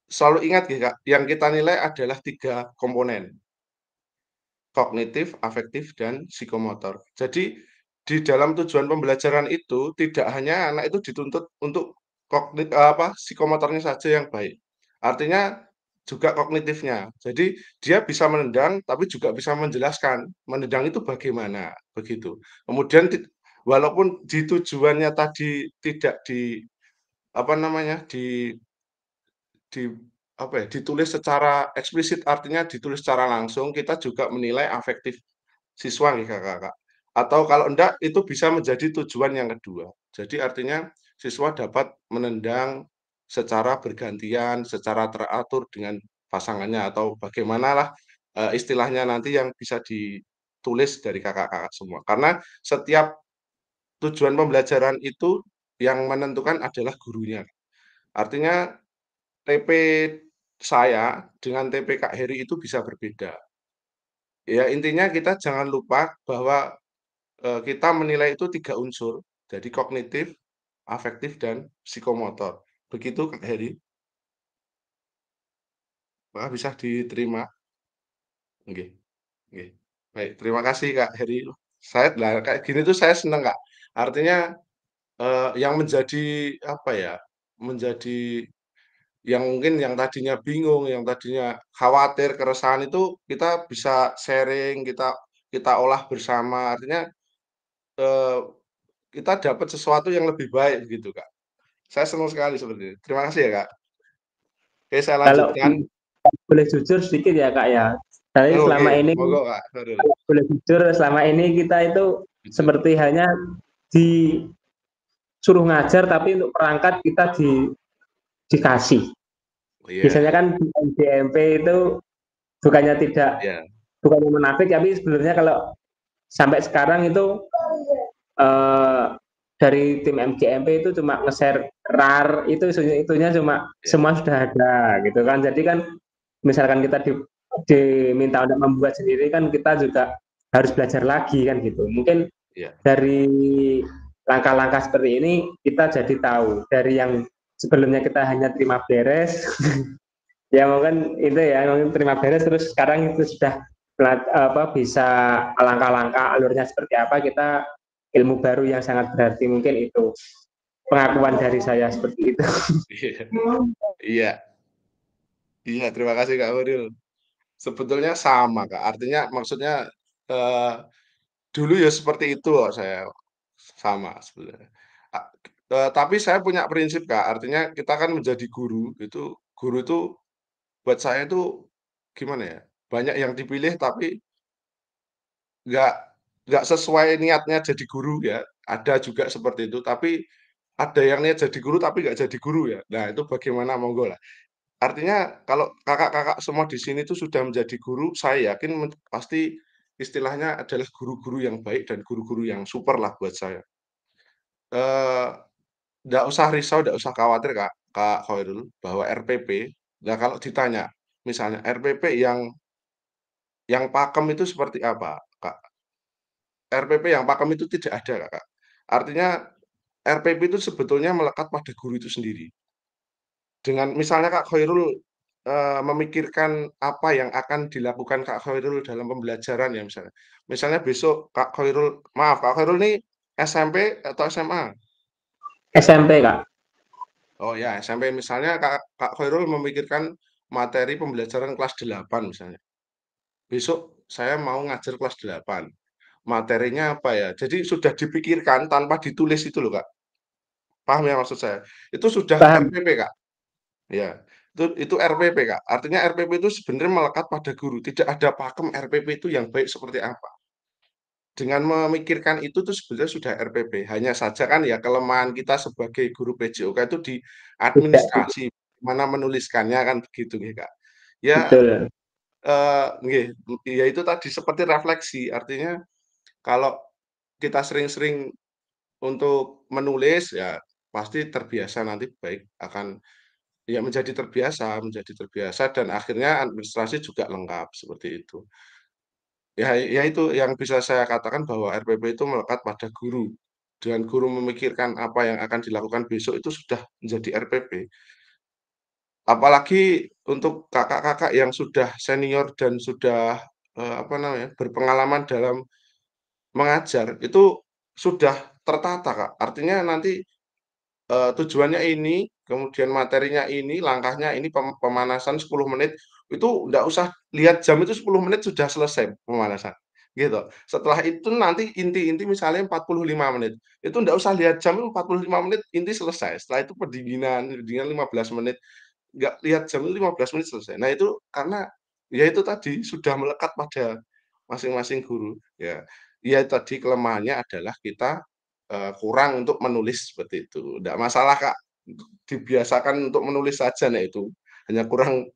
selalu ingat ya Kak, yang kita nilai adalah 3 komponen. Kognitif, afektif, dan psikomotor. Jadi di dalam tujuan pembelajaran itu tidak hanya anak itu dituntut untuk psikomotornya saja yang baik. Artinya juga kognitifnya. Jadi dia bisa menendang tapi juga bisa menjelaskan menendang itu bagaimana, begitu. Kemudian walaupun di tujuannya tadi tidak di ditulis secara eksplisit, artinya ditulis secara langsung, kita juga menilai afektif siswa nih Kakak. Atau kalau enggak, itu bisa menjadi tujuan yang kedua. Jadi artinya siswa dapat menendang secara bergantian, secara teratur dengan pasangannya atau bagaimanalah istilahnya nanti yang bisa ditulis dari kakak-kakak semua. Karena setiap tujuan pembelajaran itu yang menentukan adalah gurunya. Artinya TP saya dengan TP Kak Heri itu bisa berbeda. Ya intinya kita jangan lupa bahwa kita menilai itu 3 unsur, jadi kognitif, afektif, dan psikomotor. Begitu Kak Heri? Apakah bisa diterima? Oke, oke. Baik, terima kasih Kak Heri. Kayak gini tuh saya senang Kak. Artinya yang menjadi menjadi yang mungkin yang tadinya bingung, yang tadinya khawatir, keresahan itu kita bisa sharing, kita kita olah bersama. Artinya eee, kita dapat sesuatu yang lebih baik gitu, Kak. Saya senang sekali seperti itu. Terima kasih ya, Kak. Oke, saya Kalau lanjutkan. boleh jujur sedikit ya Kak ya. Tapi Oh, selama oke, ini monggo Kak Nurul. boleh jujur selama ini kita itu Jujur. seperti hanya disuruh ngajar tapi untuk perangkat kita dikasih. Oh, iya, Biasanya kan di MGMP itu bukannya iya, bukannya munafik tapi sebenarnya kalau sampai sekarang itu dari tim MGMP itu cuma nge-share RAR itu itunya cuma iya, semua sudah ada gitu kan. Jadi kan misalkan kita diminta untuk membuat sendiri kan kita juga harus belajar lagi kan gitu. Mungkin iya, dari langkah-langkah seperti ini kita jadi tahu dari yang sebelumnya kita hanya terima beres ya mungkin itu ya mungkin terima beres terus sekarang itu sudah bisa langkah-langkah alurnya seperti apa kita ilmu baru yang sangat berarti mungkin itu pengakuan dari saya seperti itu. iya, iya, iya, terima kasih Kak Nurul. Sebetulnya sama, Kak. Artinya maksudnya eee, dulu ya seperti itu kok saya, sama sebenarnya. A tapi saya punya prinsip, Kak, artinya kita kan menjadi guru itu buat saya itu gimana ya, banyak yang dipilih tapi nggak nggak sesuai niatnya jadi guru ya, ada juga seperti itu, tapi ada yang niat jadi guru tapi nggak jadi guru ya. Nah itu bagaimana monggo lah. Artinya kalau kakak-kakak semua di sini tuh sudah menjadi guru, saya yakin pasti istilahnya adalah guru-guru yang baik dan guru-guru yang super lah buat saya. Eee, nggak usah risau, nggak usah khawatir Kak Kak Khairul, bahwa RPP, nah kalau ditanya, misalnya RPP yang pakem itu seperti apa, Kak? RPP yang pakem itu tidak ada, Kak. Artinya RPP itu sebetulnya melekat pada guru itu sendiri. Dengan misalnya Kak Khairul, memikirkan apa yang akan dilakukan Kak Khairul dalam pembelajaran ya misalnya. Misalnya besok Kak Khairul nih SMP atau SMA? SMP Kak. Oh ya SMP misalnya Kak Khairul memikirkan materi pembelajaran kelas 8 misalnya. Besok saya mau ngajar kelas 8, materinya apa ya? Jadi sudah dipikirkan tanpa ditulis itu loh, Kak. Paham ya maksud saya? Itu sudah Paham? RPP, Kak. Ya, itu RPP, Kak. Artinya RPP itu sebenarnya melekat pada guru, tidak ada pakem RPP itu yang baik seperti apa. Dengan memikirkan itu tuh sebenarnya sudah RPP. Hanya saja kan ya kelemahan kita sebagai guru PJOK itu di Tidak, administrasi, mana menuliskannya kan begitu nggih, Kak. Ya, betul. nggih, ya itu tadi seperti refleksi, artinya kalau kita sering-sering untuk menulis, ya pasti terbiasa nanti baik akan ya menjadi terbiasa dan akhirnya administrasi juga lengkap, seperti itu. Ya itu yang bisa saya katakan bahwa RPP itu melekat pada guru. Dengan guru memikirkan apa yang akan dilakukan besok itu sudah menjadi RPP. Apalagi untuk kakak-kakak yang sudah senior dan sudah, apa namanya, berpengalaman dalam mengajar, itu sudah tertata, Kak. Artinya nanti tujuannya ini, kemudian materinya ini, langkahnya ini, pemanasan 10 menit, itu nggak usah lihat jam itu 10 menit sudah selesai pemanasan, gitu. Setelah itu nanti inti-inti misalnya 45 menit, itu nggak usah lihat jam, 45 menit inti selesai. Setelah itu pendinginan 15 menit, nggak lihat jam itu 15 menit selesai. Nah itu karena, ya itu tadi, sudah melekat pada masing-masing guru, ya. Ya tadi kelemahannya adalah kita kurang untuk menulis seperti itu. Nggak masalah, Kak, dibiasakan untuk menulis saja, nah itu. Hanya kurang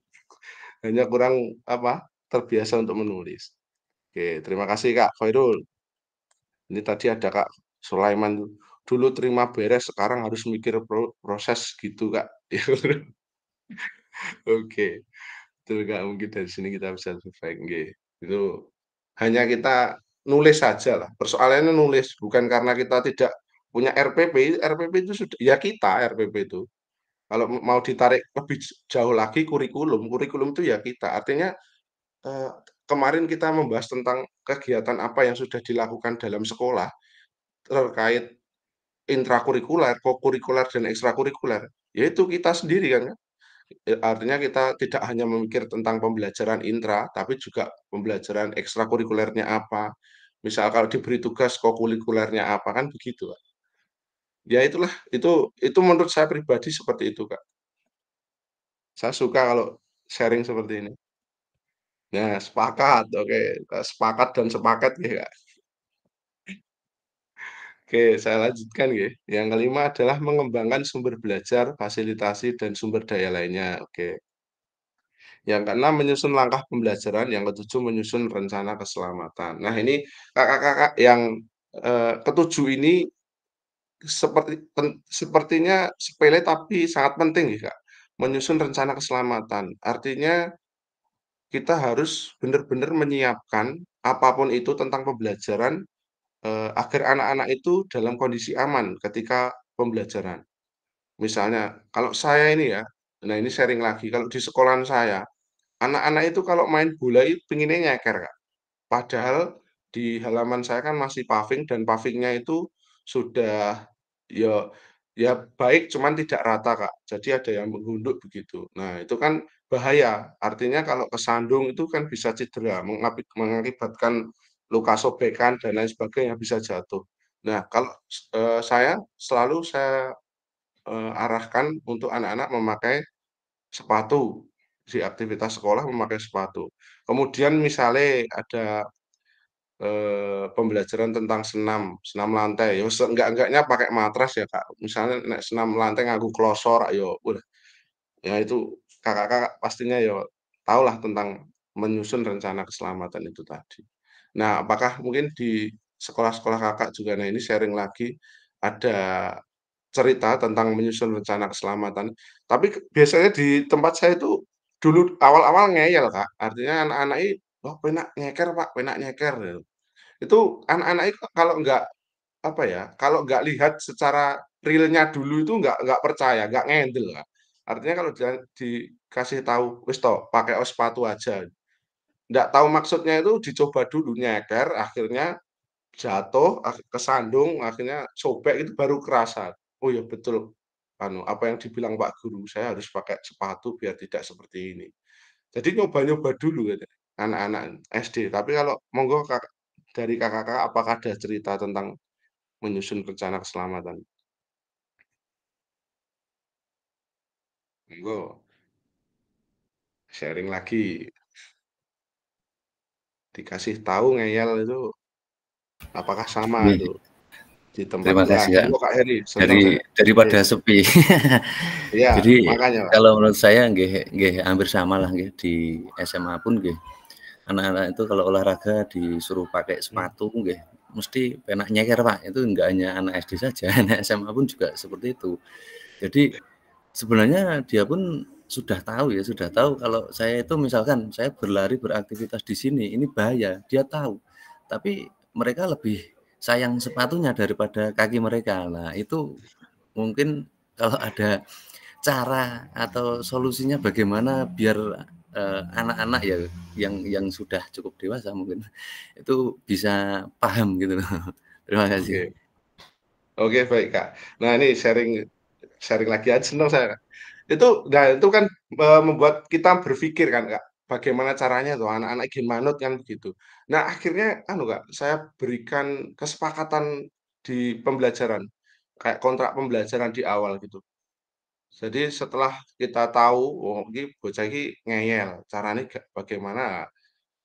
hanya kurang apa, terbiasa untuk menulis. Oke, terima kasih, Kak Khairul. Ini tadi ada Kak Sulaiman, dulu terima beres, sekarang harus mikir proses gitu, Kak. Oke, betul, Kak, mungkin dari sini kita bisa survive, nggih. Itu hanya kita nulis saja lah, persoalannya nulis, bukan karena kita tidak punya RPP, RPP itu sudah ya kita RPP itu. Kalau mau ditarik lebih jauh lagi kurikulum, kurikulum itu ya kita. Artinya, eee, kemarin kita membahas tentang kegiatan apa yang sudah dilakukan dalam sekolah, terkait intrakurikuler, kokurikuler, dan ekstrakurikuler, yaitu kita sendiri kan. Artinya kita tidak hanya memikir tentang pembelajaran intra, tapi juga pembelajaran ekstrakurikulernya apa. Misal kalau diberi tugas kokurikulernya apa, kan begitu, Kak. Ya itulah, itu menurut saya pribadi seperti itu, Kak. Saya suka kalau sharing seperti ini. Nah, sepakat, oke, sepakat dan sepakat ya, Kak. Oke, saya lanjutkan ya. Yang kelima adalah mengembangkan sumber belajar, fasilitasi, dan sumber daya lainnya. Oke. Yang keenam, menyusun langkah pembelajaran, yang ketujuh, menyusun rencana keselamatan. Nah, ini kakak-kakak yang ketujuh ini sepertinya sepele tapi sangat penting ya, Kak. Menyusun rencana keselamatan. Artinya kita harus benar-benar menyiapkan apapun itu tentang pembelajaran, agar anak-anak itu dalam kondisi aman ketika pembelajaran. Misalnya, kalau saya ini ya, nah ini sharing lagi, kalau di sekolahan saya, anak-anak itu kalau main bola itu pengennya nyeker, Kak. Padahal di halaman saya kan masih paving dan pavingnya itu sudah ya ya baik cuman tidak rata, Kak. Jadi ada yang menghunduk begitu. Nah, itu kan bahaya. Artinya kalau kesandung itu kan bisa cedera, mengakibatkan luka sobekan dan lain sebagainya, bisa jatuh. Nah, kalau saya arahkan untuk anak-anak memakai sepatu, di aktivitas sekolah memakai sepatu. Kemudian misalnya ada pembelajaran tentang senam, senam lantai, ya seenggak-enggaknya pakai matras ya, Kak. Misalnya nek senam lantai nganggo klosor, ya udah, ya itu Kakak-kakak pastinya ya tahulah tentang menyusun rencana keselamatan itu tadi. Nah, apakah mungkin di sekolah-sekolah Kakak juga, nah ini sharing lagi, ada cerita tentang menyusun rencana keselamatan, tapi biasanya di tempat saya itu dulu awal-awal ngeyel, Kak. Artinya anak-anak ini, "Wah, penak nyeker, Pak, penak nyeker," gitu. Itu anak-anak itu kalau nggak, apa ya, kalau nggak lihat secara realnya dulu itu nggak percaya, nggak ngendel, Kak. Artinya kalau dikasih tahu, "Wis toh, pakai sepatu aja." Nggak tahu maksudnya itu dicoba dulu nyeker, akhirnya jatuh, kesandung, akhirnya sobek itu baru kerasa, "Oh ya betul, apa yang dibilang Pak Guru, saya harus pakai sepatu biar tidak seperti ini." Jadi nyoba-nyoba dulu katanya. anak-anak SD. Tapi kalau monggo dari Kakak, apakah ada cerita tentang menyusun rencana keselamatan? Monggo, sharing lagi, dikasih tahu ngeyel itu apakah sama Nggih, itu di tempat terima ya, kasih, Kak. monggo Kak Heri, seneng saya. Daripada Oke, sepi. iya, Jadi makanya Pak. kalau menurut saya nggih nggih hampir sama lah nggih di SMA pun nggih. Anak-anak itu kalau olahraga disuruh pakai Mmm, sepatu nggih mesti penak nyeker, Pak. Itu enggak hanya anak SD saja, anak SMA pun juga seperti itu. Jadi sebenarnya dia pun sudah tahu ya, sudah tahu kalau saya itu misalkan saya berlari beraktivitas di sini, ini bahaya, dia tahu. Tapi mereka lebih sayang sepatunya daripada kaki mereka. Nah, itu mungkin kalau ada cara atau solusinya bagaimana biar, anak-anak ya yang sudah cukup dewasa mungkin, itu bisa paham gitu loh. Terima kasih. oke. Oke, baik, Kak. Nah, ini sharing sharing lagi aja seneng saya, Kak. Itu kan, membuat kita berpikir kan, Kak, bagaimana caranya tuh anak-anak ingin manut kan begitu. Nah, akhirnya anu, Kak, saya berikan kesepakatan di pembelajaran, kayak kontrak pembelajaran di awal gitu. Jadi setelah kita tahu, oh ini bocah iki ngeyel, caranya bagaimana,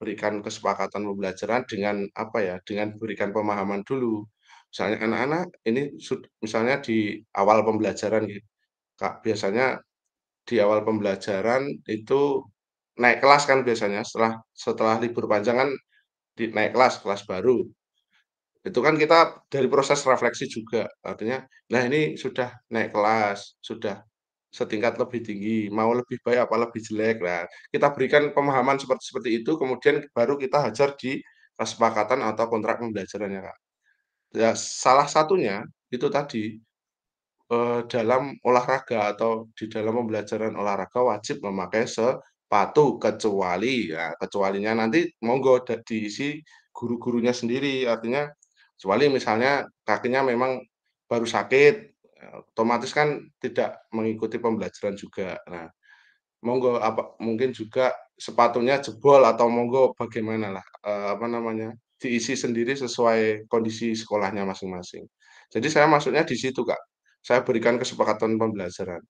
berikan kesepakatan pembelajaran dengan apa ya, dengan berikan pemahaman dulu. Misalnya anak-anak ini misalnya di awal pembelajaran gitu, Kak, biasanya di awal pembelajaran itu naik kelas kan biasanya setelah setelah libur panjang kan naik kelas, kelas baru. Itu kan kita dari proses refleksi juga, artinya, nah ini sudah naik kelas, sudah setingkat lebih tinggi, mau lebih baik apa lebih jelek. Nah, kita berikan pemahaman seperti seperti itu, kemudian baru kita hajar di kesepakatan atau kontrak pembelajarannya, Kak. Ya, salah satunya itu tadi, dalam olahraga atau di dalam pembelajaran olahraga wajib memakai sepatu, kecuali ya kecualinya nanti monggo diisi guru-gurunya sendiri. Artinya kecuali misalnya kakinya memang baru sakit, otomatis kan tidak mengikuti pembelajaran juga. Nah, monggo apa mungkin juga sepatunya jebol atau monggo bagaimanalah, apa namanya, diisi sendiri sesuai kondisi sekolahnya masing-masing. Jadi saya maksudnya di situ, Kak. Saya berikan kesepakatan pembelajaran.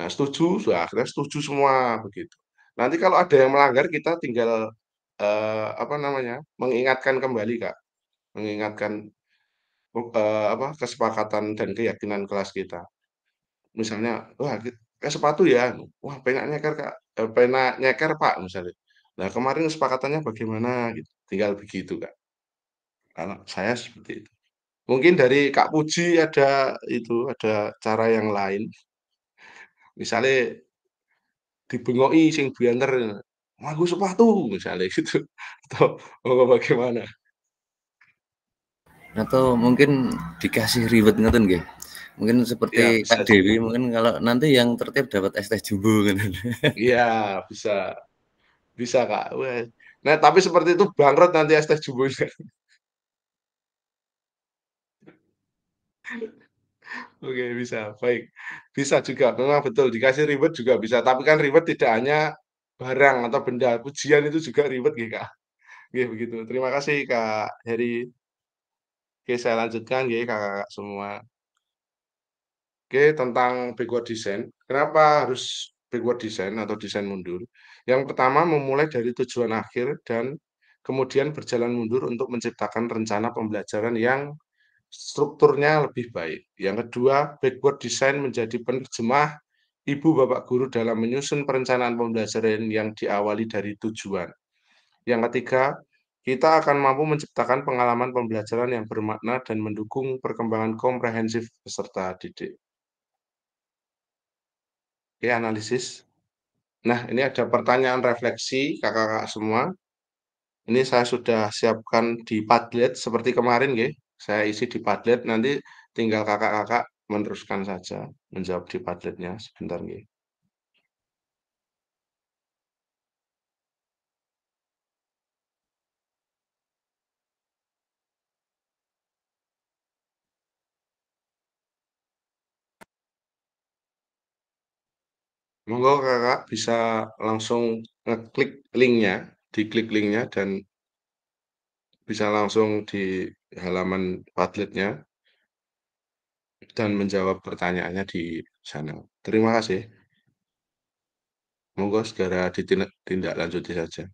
Nah, setuju, sudah akhirnya setuju semua begitu. Nanti kalau ada yang melanggar kita tinggal, apa namanya, mengingatkan kembali, Kak, mengingatkan, apa, kesepakatan dan keyakinan kelas kita. Misalnya, "Wah, sepatu ya?" "Wah, pengen nyeker, Kak, pena nyeker, Pak," misalnya. "Nah, kemarin kesepakatannya bagaimana?" Gitu. Tinggal begitu, Kak. Kalau saya seperti itu. Mungkin dari Kak Puji ada cara yang lain, misalnya dibengoki sing bianter, "Nganggo sepatu," misalnya gitu. Atau bagaimana? Atau mungkin dikasih reward ngoten nggih. Mungkin seperti Iya, Kak bisa Dewi, juga. mungkin kalau nanti yang tertib dapat es teh jumbo kan. Iya, bisa bisa, Kak. Wah, nah tapi seperti itu bangkrut nanti es teh jumbonya. Oke, bisa, baik. Bisa juga, memang betul dikasih reward juga bisa, tapi kan reward tidak hanya barang atau benda, pujian itu juga reward nggih, Kak. Nggih, begitu. Terima kasih, Kak Heri. Oke, saya lanjutkan nggih, Kakak-kakak semua. Oke, tentang backward design. Kenapa harus backward design atau desain mundur? Yang pertama, memulai dari tujuan akhir dan kemudian berjalan mundur untuk menciptakan rencana pembelajaran yang strukturnya lebih baik. Yang kedua, backward design menjadi penerjemah ibu bapak guru dalam menyusun perencanaan pembelajaran yang diawali dari tujuan. Yang ketiga, kita akan mampu menciptakan pengalaman pembelajaran yang bermakna dan mendukung perkembangan komprehensif peserta didik. Oke, analisis. Nah, ini ada pertanyaan refleksi kakak-kakak semua. Ini saya sudah siapkan di Padlet seperti kemarin, nggih. Saya isi di Padlet, nanti tinggal kakak-kakak meneruskan saja menjawab di Padletnya sebentar, nggih. Monggo kakak bisa langsung ngeklik linknya. diklik linknya dan bisa langsung di halaman Padlet-nya dan menjawab pertanyaannya di sana. Terima kasih. Monggo segera ditindaklanjuti saja.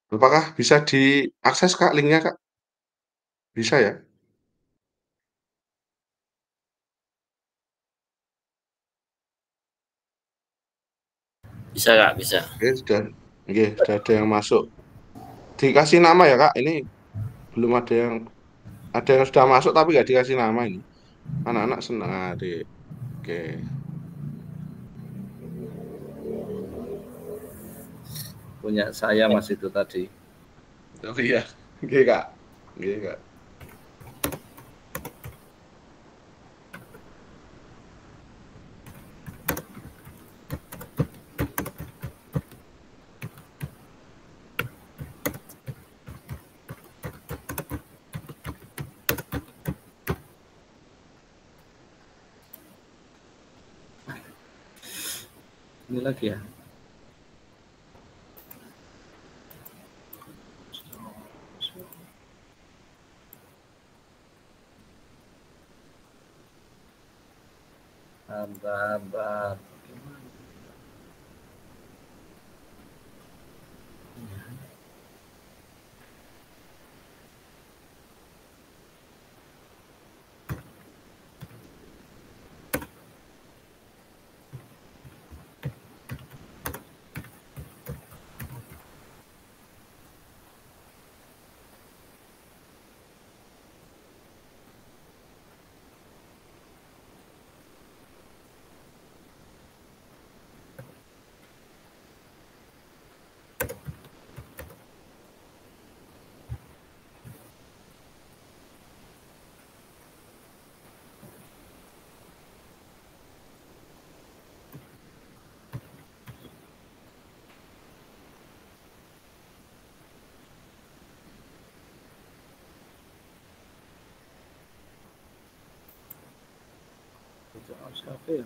Apakah bisa diakses, Kak, linknya, Kak? Bisa ya? Bisa Kak, bisa. Oke, sudah ada yang masuk. Dikasih nama ya, Kak? Ini belum ada yang sudah masuk tapi nggak dikasih nama ini. Anak-anak senang, adik. Oke. Punya saya Mas itu tadi. Oh iya. Oke, Kak. Oke, Kak. Ini lagi ya. Hamba. Siapa ya?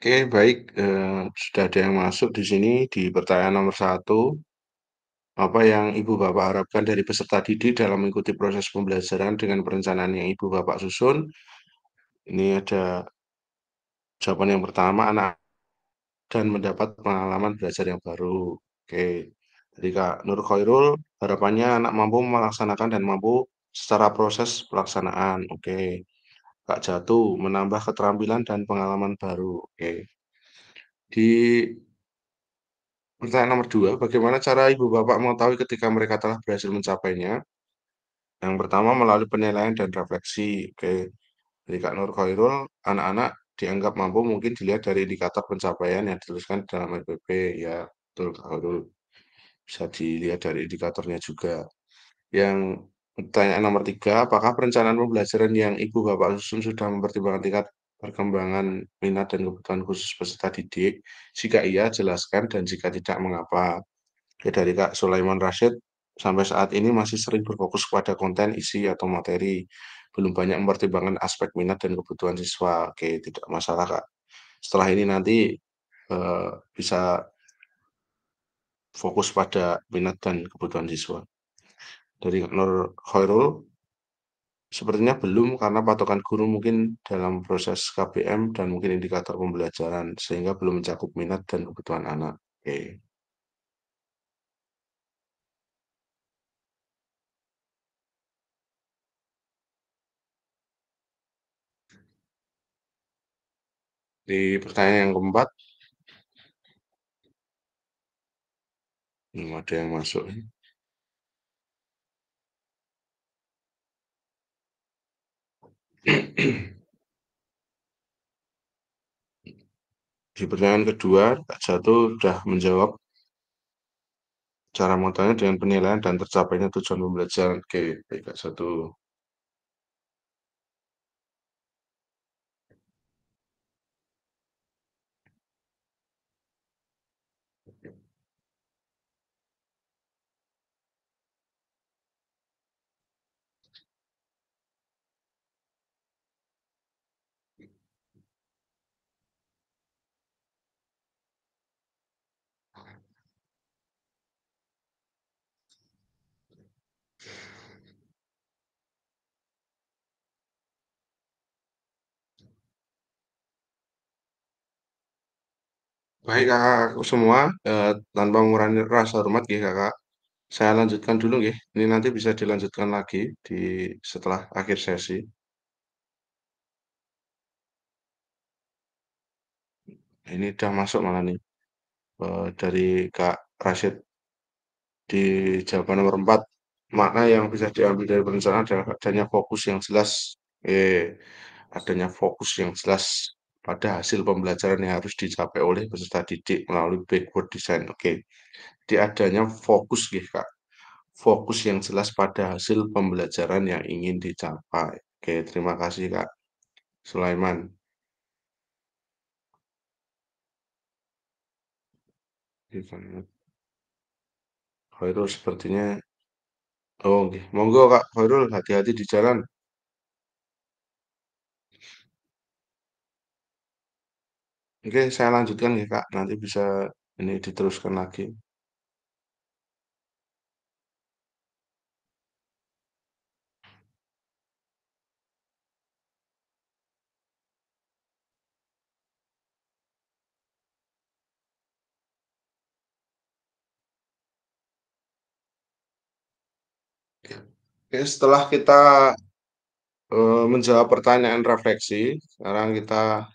Oke, baik, sudah ada yang masuk di sini di pertanyaan nomor 1. Apa yang Ibu Bapak harapkan dari peserta didik dalam mengikuti proses pembelajaran dengan perencanaan yang Ibu Bapak susun? Ini ada jawaban yang pertama, anak dan mendapat pengalaman belajar yang baru. Oke, dari Kak Nur Khairul, harapannya anak mampu melaksanakan dan mampu secara proses pelaksanaan. Oke, Kak Jatuh, menambah keterampilan dan pengalaman baru. Oke, di pertanyaan nomor 2, bagaimana cara Ibu Bapak mengetahui ketika mereka telah berhasil mencapainya? Yang pertama melalui penilaian dan refleksi. Oke, dari Kak Nur Khairul, anak-anak dianggap mampu mungkin dilihat dari indikator pencapaian yang dituliskan dalam LPP. Ya, betul Kak Khairul. Bisa dilihat dari indikatornya juga. Yang pertanyaan nomor 3, apakah perencanaan pembelajaran yang Ibu Bapak susun sudah mempertimbangkan tingkat perkembangan minat dan kebutuhan khusus peserta didik? Jika iya, jelaskan, dan jika tidak, mengapa? Oke, dari Kak Sulaiman Rashid, sampai saat ini masih sering berfokus pada konten, isi, atau materi. Belum banyak mempertimbangkan aspek minat dan kebutuhan siswa. Oke, tidak masalah, Kak. Setelah ini nanti bisa fokus pada minat dan kebutuhan siswa. Dari Kak Nur Khairul, sepertinya belum karena patokan guru mungkin dalam proses KBM dan mungkin indikator pembelajaran, sehingga belum mencakup minat dan kebutuhan anak. Oke. Di pertanyaan yang keempat, belum ada yang masuk. Di pertanyaan kedua, Kak Jatuh sudah menjawab cara mengetahui dengan penilaian dan tercapainya tujuan pembelajaran. Oke, baik Kak Jatuh. Baik Kakak semua, tanpa mengurangi rasa hormat ya Kakak, saya lanjutkan dulu ya. Ini nanti bisa dilanjutkan lagi di setelah akhir sesi. Ini udah masuk malah nih dari Kak Rashid di jawaban nomor 4. Makna yang bisa diambil dari perencanaan adalah adanya fokus yang jelas. Adanya fokus yang jelas pada hasil pembelajaran yang harus dicapai oleh peserta didik melalui backward design. Oke, jadi adanya fokus gitu Kak. Fokus yang jelas pada hasil pembelajaran yang ingin dicapai. Oke, terima kasih Kak Sulaiman. Khairul sepertinya, oh oke. Monggo Kak Khairul, hati-hati di jalan. Oke, saya lanjutkan ya Kak, nanti bisa ini diteruskan lagi. Oke, setelah kita menjawab pertanyaan refleksi, sekarang kita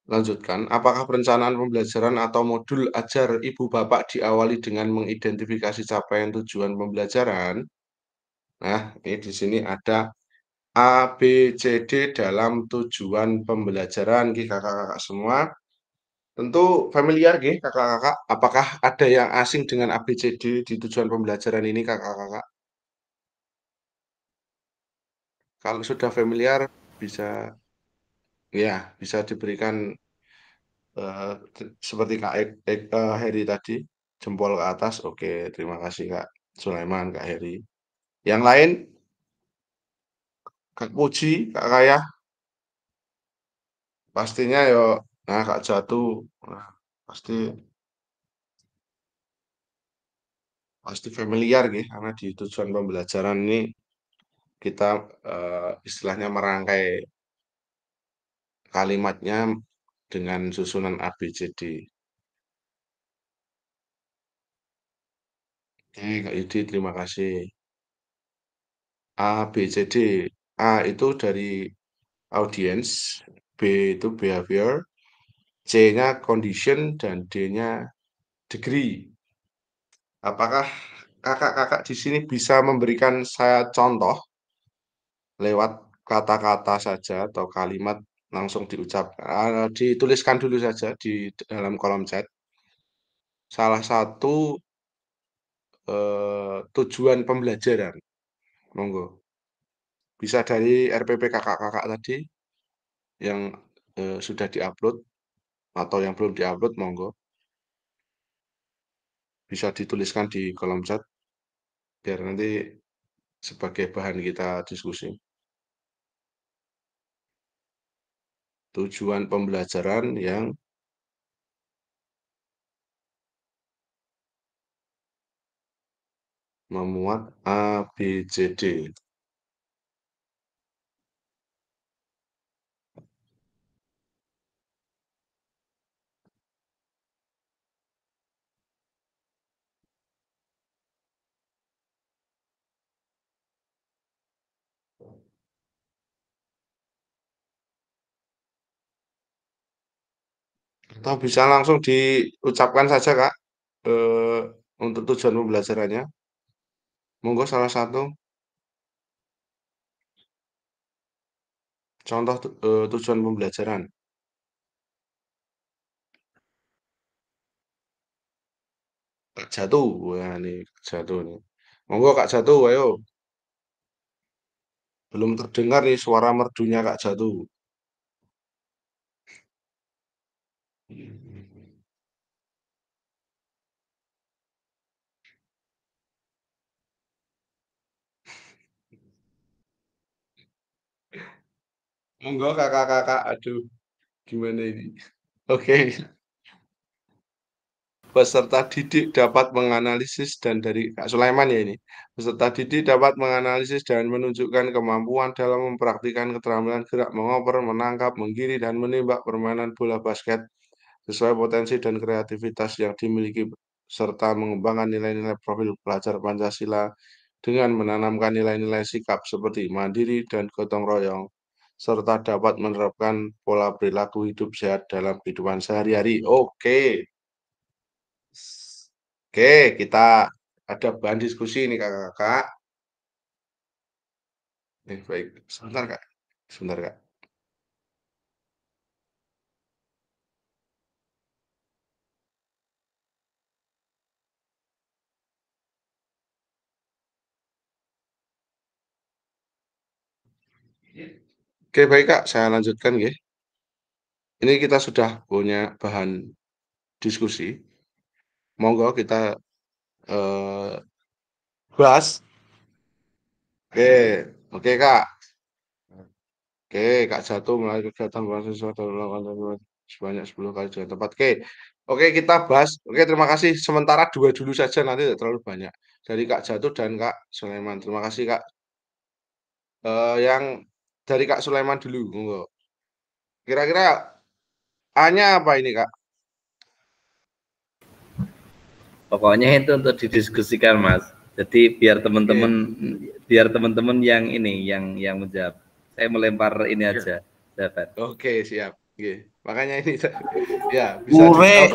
lanjutkan. Apakah perencanaan pembelajaran atau modul ajar Ibu Bapak diawali dengan mengidentifikasi capaian tujuan pembelajaran? Nah, ini di sini ada A, B, C, D dalam tujuan pembelajaran, kakak-kakak semua. Tentu familiar, kakak-kakak. Apakah ada yang asing dengan A, B, C, D di tujuan pembelajaran ini, kakak-kakak? Kalau sudah familiar, bisa ya bisa diberikan seperti Kak Heri tadi, jempol ke atas. Oke, terima kasih Kak Sulaiman, Kak Heri. Yang lain, Kak Puji, Kak Kaya, pastinya yo Nah, Kak Jatuh, nah, pasti pasti familiar nggih, karena di tujuan pembelajaran ini kita istilahnya merangkai kalimatnya dengan susunan A, B, C, D. Oke, Kak Yudi, terima kasih. A, B, C, D. A itu dari audience, B itu behavior, C-nya condition, dan D-nya degree. Apakah kakak-kakak di sini bisa memberikan saya contoh lewat kata-kata saja atau kalimat langsung dituliskan dulu saja di dalam kolom chat. Salah satu tujuan pembelajaran, monggo. Bisa dari RPP kakak-kakak tadi yang sudah diupload atau yang belum diupload, monggo. Bisa dituliskan di kolom chat biar nanti sebagai bahan kita diskusi. Tujuan pembelajaran yang memuat A, B, C, D. Atau bisa langsung diucapkan saja, Kak, untuk tujuan pembelajarannya. Monggo salah satu contoh tujuan pembelajaran. Kak Jatuh, wah ini Kak Jatuh nih. Monggo Kak Jatuh, ayo. Belum terdengar nih suara merdunya Kak Jatuh. Monggo kakak-kakak, aduh, gimana ini? Oke. Peserta didik dapat menganalisis dan dari Kak Sulaiman ya ini. Peserta didik dapat menganalisis dan menunjukkan kemampuan dalam mempraktikkan keterampilan gerak, mengoper, menangkap, menggiring, dan menembak permainan bola basket sesuai potensi dan kreativitas yang dimiliki serta mengembangkan nilai-nilai profil pelajar Pancasila dengan menanamkan nilai-nilai sikap seperti mandiri dan gotong royong serta dapat menerapkan pola perilaku hidup sehat dalam kehidupan sehari-hari. Oke. Oke, kita ada bahan diskusi ini kakak-kakak. Baik, sebentar kak, sebentar kak. Oke, baik kak, saya lanjutkan ya. Ini kita sudah punya bahan diskusi. Monggo kita bahas. Oke, oke kak. Oke, Kak Jatuh melalui kegiatan mahasiswa dan melakukan sebanyak 10 kali dengan tepat. Oke, oke kita bahas. Oke, terima kasih. Sementara dua dulu saja, nanti tidak terlalu banyak. Dari Kak Jatuh dan Kak Sulaiman. Terima kasih Kak. Yang dari Kak Sulaiman dulu, monggo. Kira-kira A-nya apa ini Kak? Pokoknya itu untuk didiskusikan Mas. Jadi biar teman-teman yang ini yang menjawab. Saya melempar ini aja jawaban. Oke, siap. Oke. Makanya ini ya bisa Ure.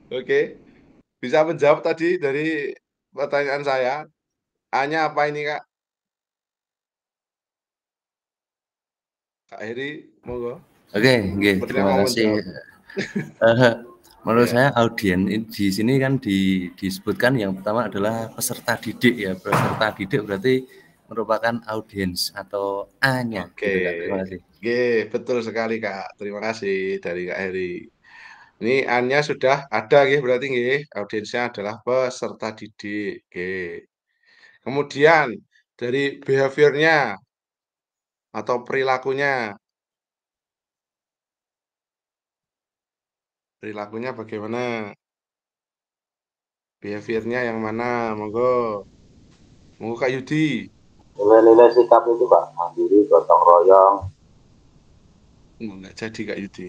Oke. Bisa menjawab tadi dari pertanyaan saya. A-nya apa ini Kak? Kak Heri, monggo. Oke, Sepertinya terima mau kasih. menjawab. Menurut Ya. saya audien di sini kan disebutkan yang pertama adalah peserta didik ya. Peserta didik berarti merupakan audiens atau A-nya. Oke. Gitu, Kak. Terima kasih. Oke, betul sekali Kak. Terima kasih dari Kak Heri. Ini A-nya sudah ada nggih berarti nggih. Audiensnya adalah peserta didik. Oke. Kemudian dari behaviornya atau perilakunya? Perilakunya bagaimana? Behaviornya yang mana? Monggo. Monggo Kak Yudi. Nilai-nilai sikap itu Pak, mandiri, gotong royong. Enggak jadi Kak Yudi.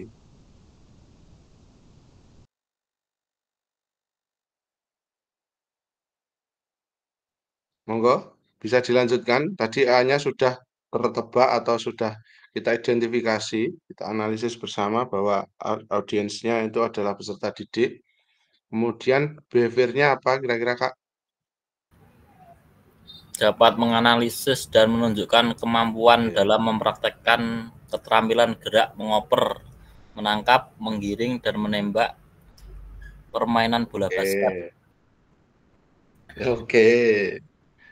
Monggo, bisa dilanjutkan. Tadi A-nya sudah tertebak atau sudah kita identifikasi, kita analisis bersama bahwa audiensnya itu adalah peserta didik. Kemudian behaviornya apa kira-kira Kak? Dapat menganalisis dan menunjukkan kemampuan Oke. dalam mempraktekkan keterampilan gerak mengoper, menangkap, menggiring, dan menembak permainan bola basket. Oke.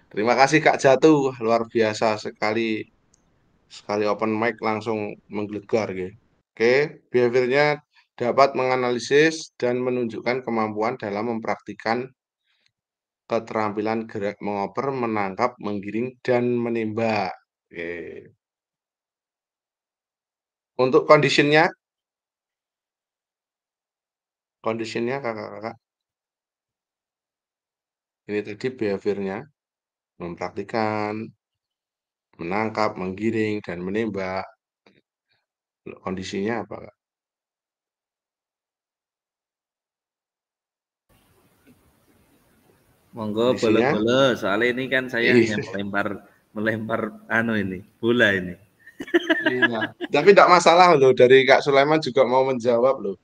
Terima kasih Kak Jatuh, luar biasa sekali open mic langsung menggelegar gitu. Oke, behaviornya dapat menganalisis dan menunjukkan kemampuan dalam mempraktikkan keterampilan gerak mengoper, menangkap, menggiring, dan menembak. Oke. Untuk conditionnya kakak-kakak, ini tadi behaviornya, mempraktikkan, menangkap, menggiring, dan menembak. Kondisinya apa Kak? Monggo Kondisinya? bolo-bolo, soalnya ini kan saya hanya Iya. melempar ini, bola ini. Iya. Tapi tidak masalah loh, dari Kak Sulaiman juga mau menjawab loh.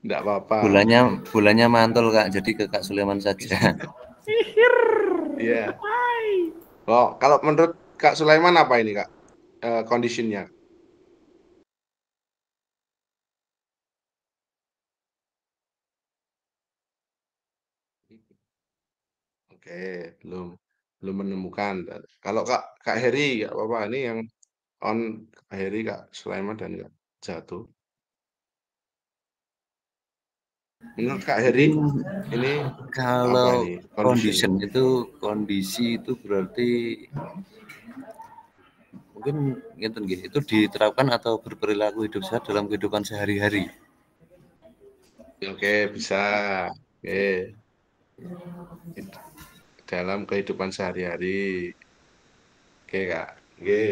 Tidak apa-apa. Bulannya mantul Kak, jadi ke Kak Sulaiman saja. Iya. Oh, kalau menurut Kak Sulaiman apa ini Kak? Conditionnya? Oke, belum belum menemukan. Kalau Kak Heri, nggak apa-apa. Ini yang on Kak Heri, Kak Sulaiman dan Kak Jatuh. Menurut Kak Heri, ini apa Kalau ini conditionnya? kondisi itu berarti mungkin itu diterapkan atau berperilaku hidup sehat dalam kehidupan sehari-hari. Oke, bisa. Oke, dalam kehidupan sehari-hari. Oke, Kak. Oke.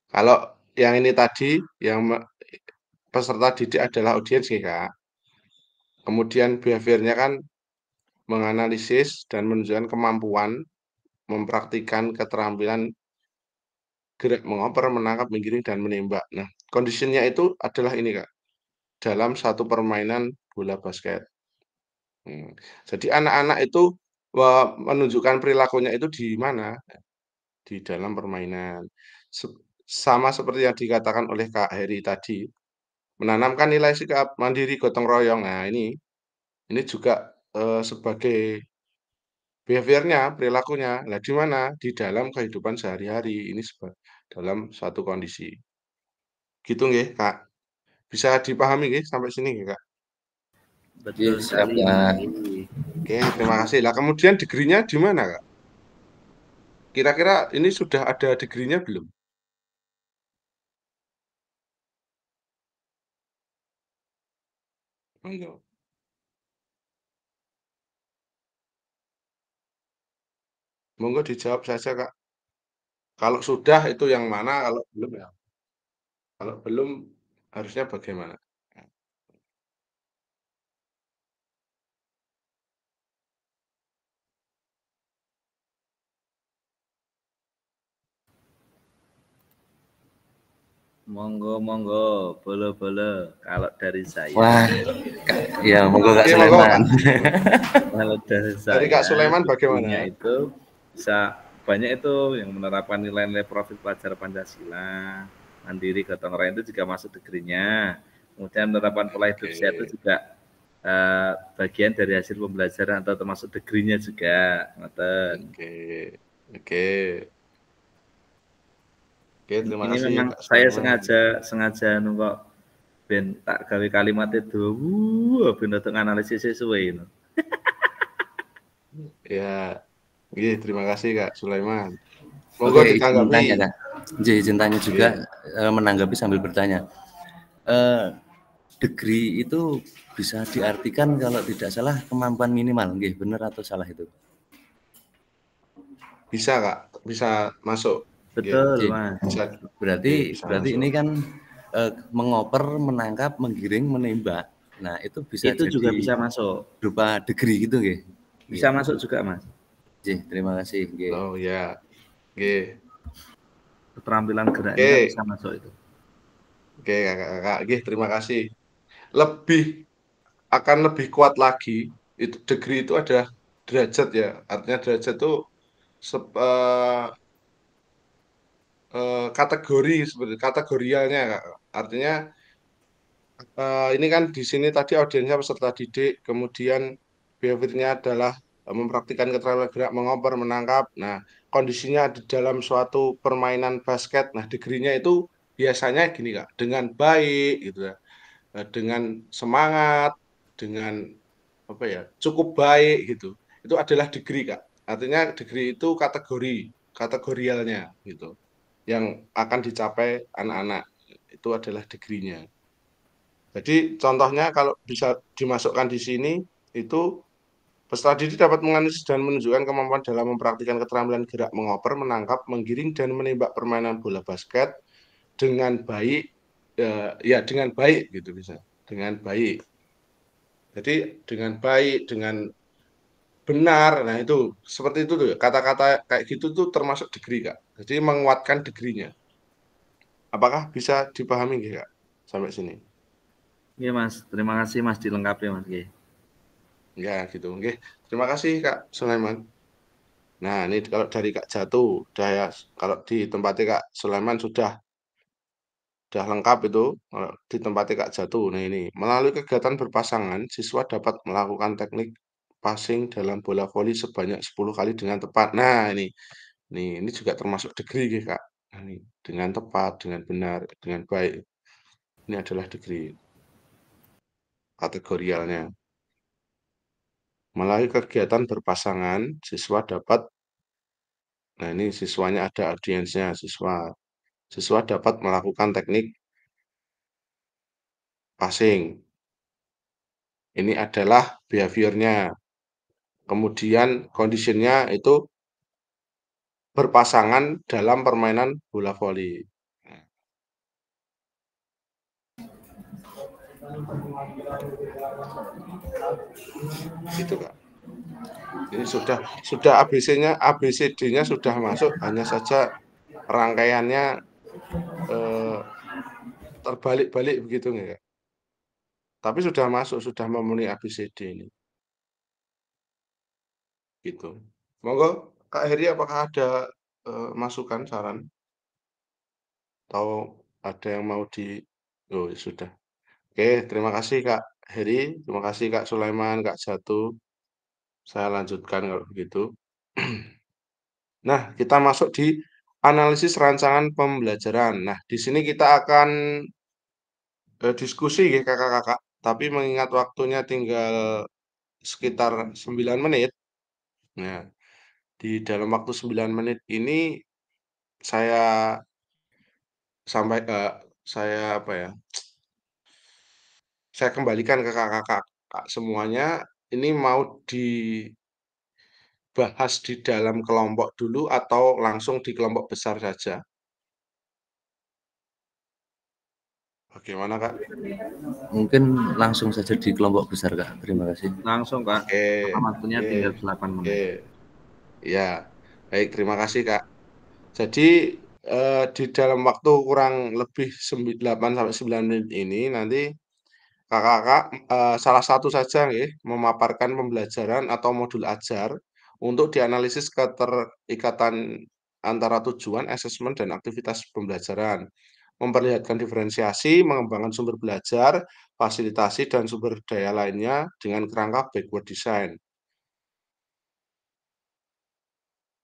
Kalau yang ini tadi, yang peserta didik adalah audiens, nih, Kak. Kemudian behaviornya kan menganalisis dan menunjukkan kemampuan mempraktikkan keterampilan gerak mengoper, menangkap, menggiring, dan menembak. Nah, kondisinya itu adalah ini, Kak. Dalam satu permainan bola basket. Jadi anak-anak itu menunjukkan perilakunya itu di mana? Di dalam permainan. Sama seperti yang dikatakan oleh Kak Heri tadi, menanamkan nilai sikap mandiri gotong royong. Nah, ini juga sebagai behaviornya, perilakunya. Nah, di mana? Di dalam kehidupan sehari-hari. Ini dalam satu kondisi. Gitu nggih, Kak. Bisa dipahami nggih sampai sini nggih, Kak? Betul Iya, siap, sekali. Kak. Oke, terima kasih. Lah kemudian degree-nya di mana, Kak? Kira-kira ini sudah ada degree-nya belum? Monggo. Monggo dijawab saja, Kak. Kalau sudah itu yang mana, kalau belum ya. Kalau belum harusnya bagaimana? Monggo, bolo-bolo. Kalau dari saya, Wah, ya monggo Kak Oke, monggo, Sulaiman. kalau dari Dari Kak saya, Sulaiman degree-nya bagaimana? itu bisa banyak itu yang menerapkan nilai-nilai profil pelajar Pancasila, mandiri, gotong royong itu juga masuk degree-nya. Kemudian penerapan pola hidup sehat itu juga bagian dari hasil pembelajaran atau termasuk degree-nya juga. Oke, oke. Oke, terima Ini kasih memang Kak saya Sulaiman. sengaja nunggu ben tak gawe kalimat itu, ben untuk analisis sesuai itu. Ya, iya, terima kasih Kak Sulaiman. Monggo Oke, izin ditanggapi. tanya Kak. izin tanya juga, menanggapi sambil bertanya. Degree itu bisa diartikan kalau tidak salah kemampuan minimal, nggih, bener atau salah itu? Bisa Kak, bisa masuk. Betul, Oke. Mas. Bisa, Berarti bisa berarti masuk. ini kan mengoper, menangkap, menggiring, menembak. Nah, itu bisa Itu jadi juga bisa masuk. berupa degree gitu nggih? Bisa masuk juga, Mas. Terima kasih, nggih. Oh ya, nggih. Keterampilan geraknya kan Oke, bisa masuk itu. oke Kakak, nggih, terima kasih. Akan lebih kuat lagi, itu degree itu ada derajat ya. Artinya derajat itu kategori seperti kategorialnya Kak. Artinya ini kan di sini tadi audiensnya peserta didik, kemudian behaviornya adalah mempraktikkan keterampilan gerak, mengoper, menangkap. Nah, kondisinya di dalam suatu permainan basket. Nah, degree-nya itu biasanya gini Kak, dengan baik gitu ya, dengan semangat, dengan apa ya, cukup baik gitu. Itu adalah degree Kak. Artinya degree itu kategorialnya gitu, yang akan dicapai anak-anak itu adalah degree-nya. Jadi contohnya kalau bisa dimasukkan di sini itu peserta didik dapat menganalisis dan menunjukkan kemampuan dalam mempraktikkan keterampilan gerak mengoper, menangkap, menggiring dan menembak permainan bola basket dengan baik, ya dengan baik gitu bisa, dengan baik. Jadi dengan baik, dengan benar, nah itu seperti itu tuh kata-kata kayak gitu tuh termasuk degree Kak. Jadi menguatkan degree-nya. Apakah bisa dipahami nggih Kak sampai sini? Iya, Mas. Terima kasih, Mas, dilengkapi, Mas. Oke. Ya gitu. Oke. Terima kasih Kak Sulaiman. Nah, ini kalau dari Kak Jatuh, udah ya, kalau di tempatnya Kak Sulaiman sudah lengkap itu, kalau di tempatnya Kak Jatuh. Nah ini, melalui kegiatan berpasangan, siswa dapat melakukan teknik passing dalam bola voli sebanyak 10 kali dengan tepat. Nah ini juga termasuk degree ya Kak. Nah, ini, dengan tepat, dengan benar, dengan baik. Ini adalah degree kategorialnya. Melalui kegiatan berpasangan, siswa dapat, nah ini siswanya ada audiensnya, siswa dapat melakukan teknik passing. Ini adalah behaviornya. Kemudian conditionnya itu berpasangan dalam permainan bola voli. Gitu Kak. Ini sudah ABCD-nya sudah masuk, hanya saja rangkaiannya terbalik-balik begitu enggak? Tapi sudah masuk, sudah memenuhi ABCD ini. Gitu. Monggo Kak Heri, apakah ada masukan, saran? Atau ada yang mau oh ya sudah. Oke, terima kasih Kak Heri, terima kasih Kak Sulaiman, Kak Jatuh. Saya lanjutkan kalau begitu. Nah, kita masuk di analisis rancangan pembelajaran. Nah, di sini kita akan diskusi ya kakak-kakak, tapi mengingat waktunya tinggal sekitar 9 menit. Nah, di dalam waktu 9 menit ini saya sampai saya apa ya? Saya kembalikan ke kakak-kakak semuanya. Ini mau dibahas di dalam kelompok dulu atau langsung di kelompok besar saja? Bagaimana, Kak? Mungkin langsung saja di kelompok besar, Kak. Terima kasih. Langsung, Kak. Oke, Karena waktunya tinggal 8 menit. oke. Ya, baik, terima kasih, Kak. Jadi, di dalam waktu kurang lebih 8 sampai 9 menit ini nanti Kakak-kakak, salah satu saja nggih, memaparkan pembelajaran atau modul ajar untuk dianalisis keterikatan antara tujuan, asesmen, dan aktivitas pembelajaran. Memperlihatkan diferensiasi, mengembangkan sumber belajar, fasilitasi, dan sumber daya lainnya dengan kerangka backward design.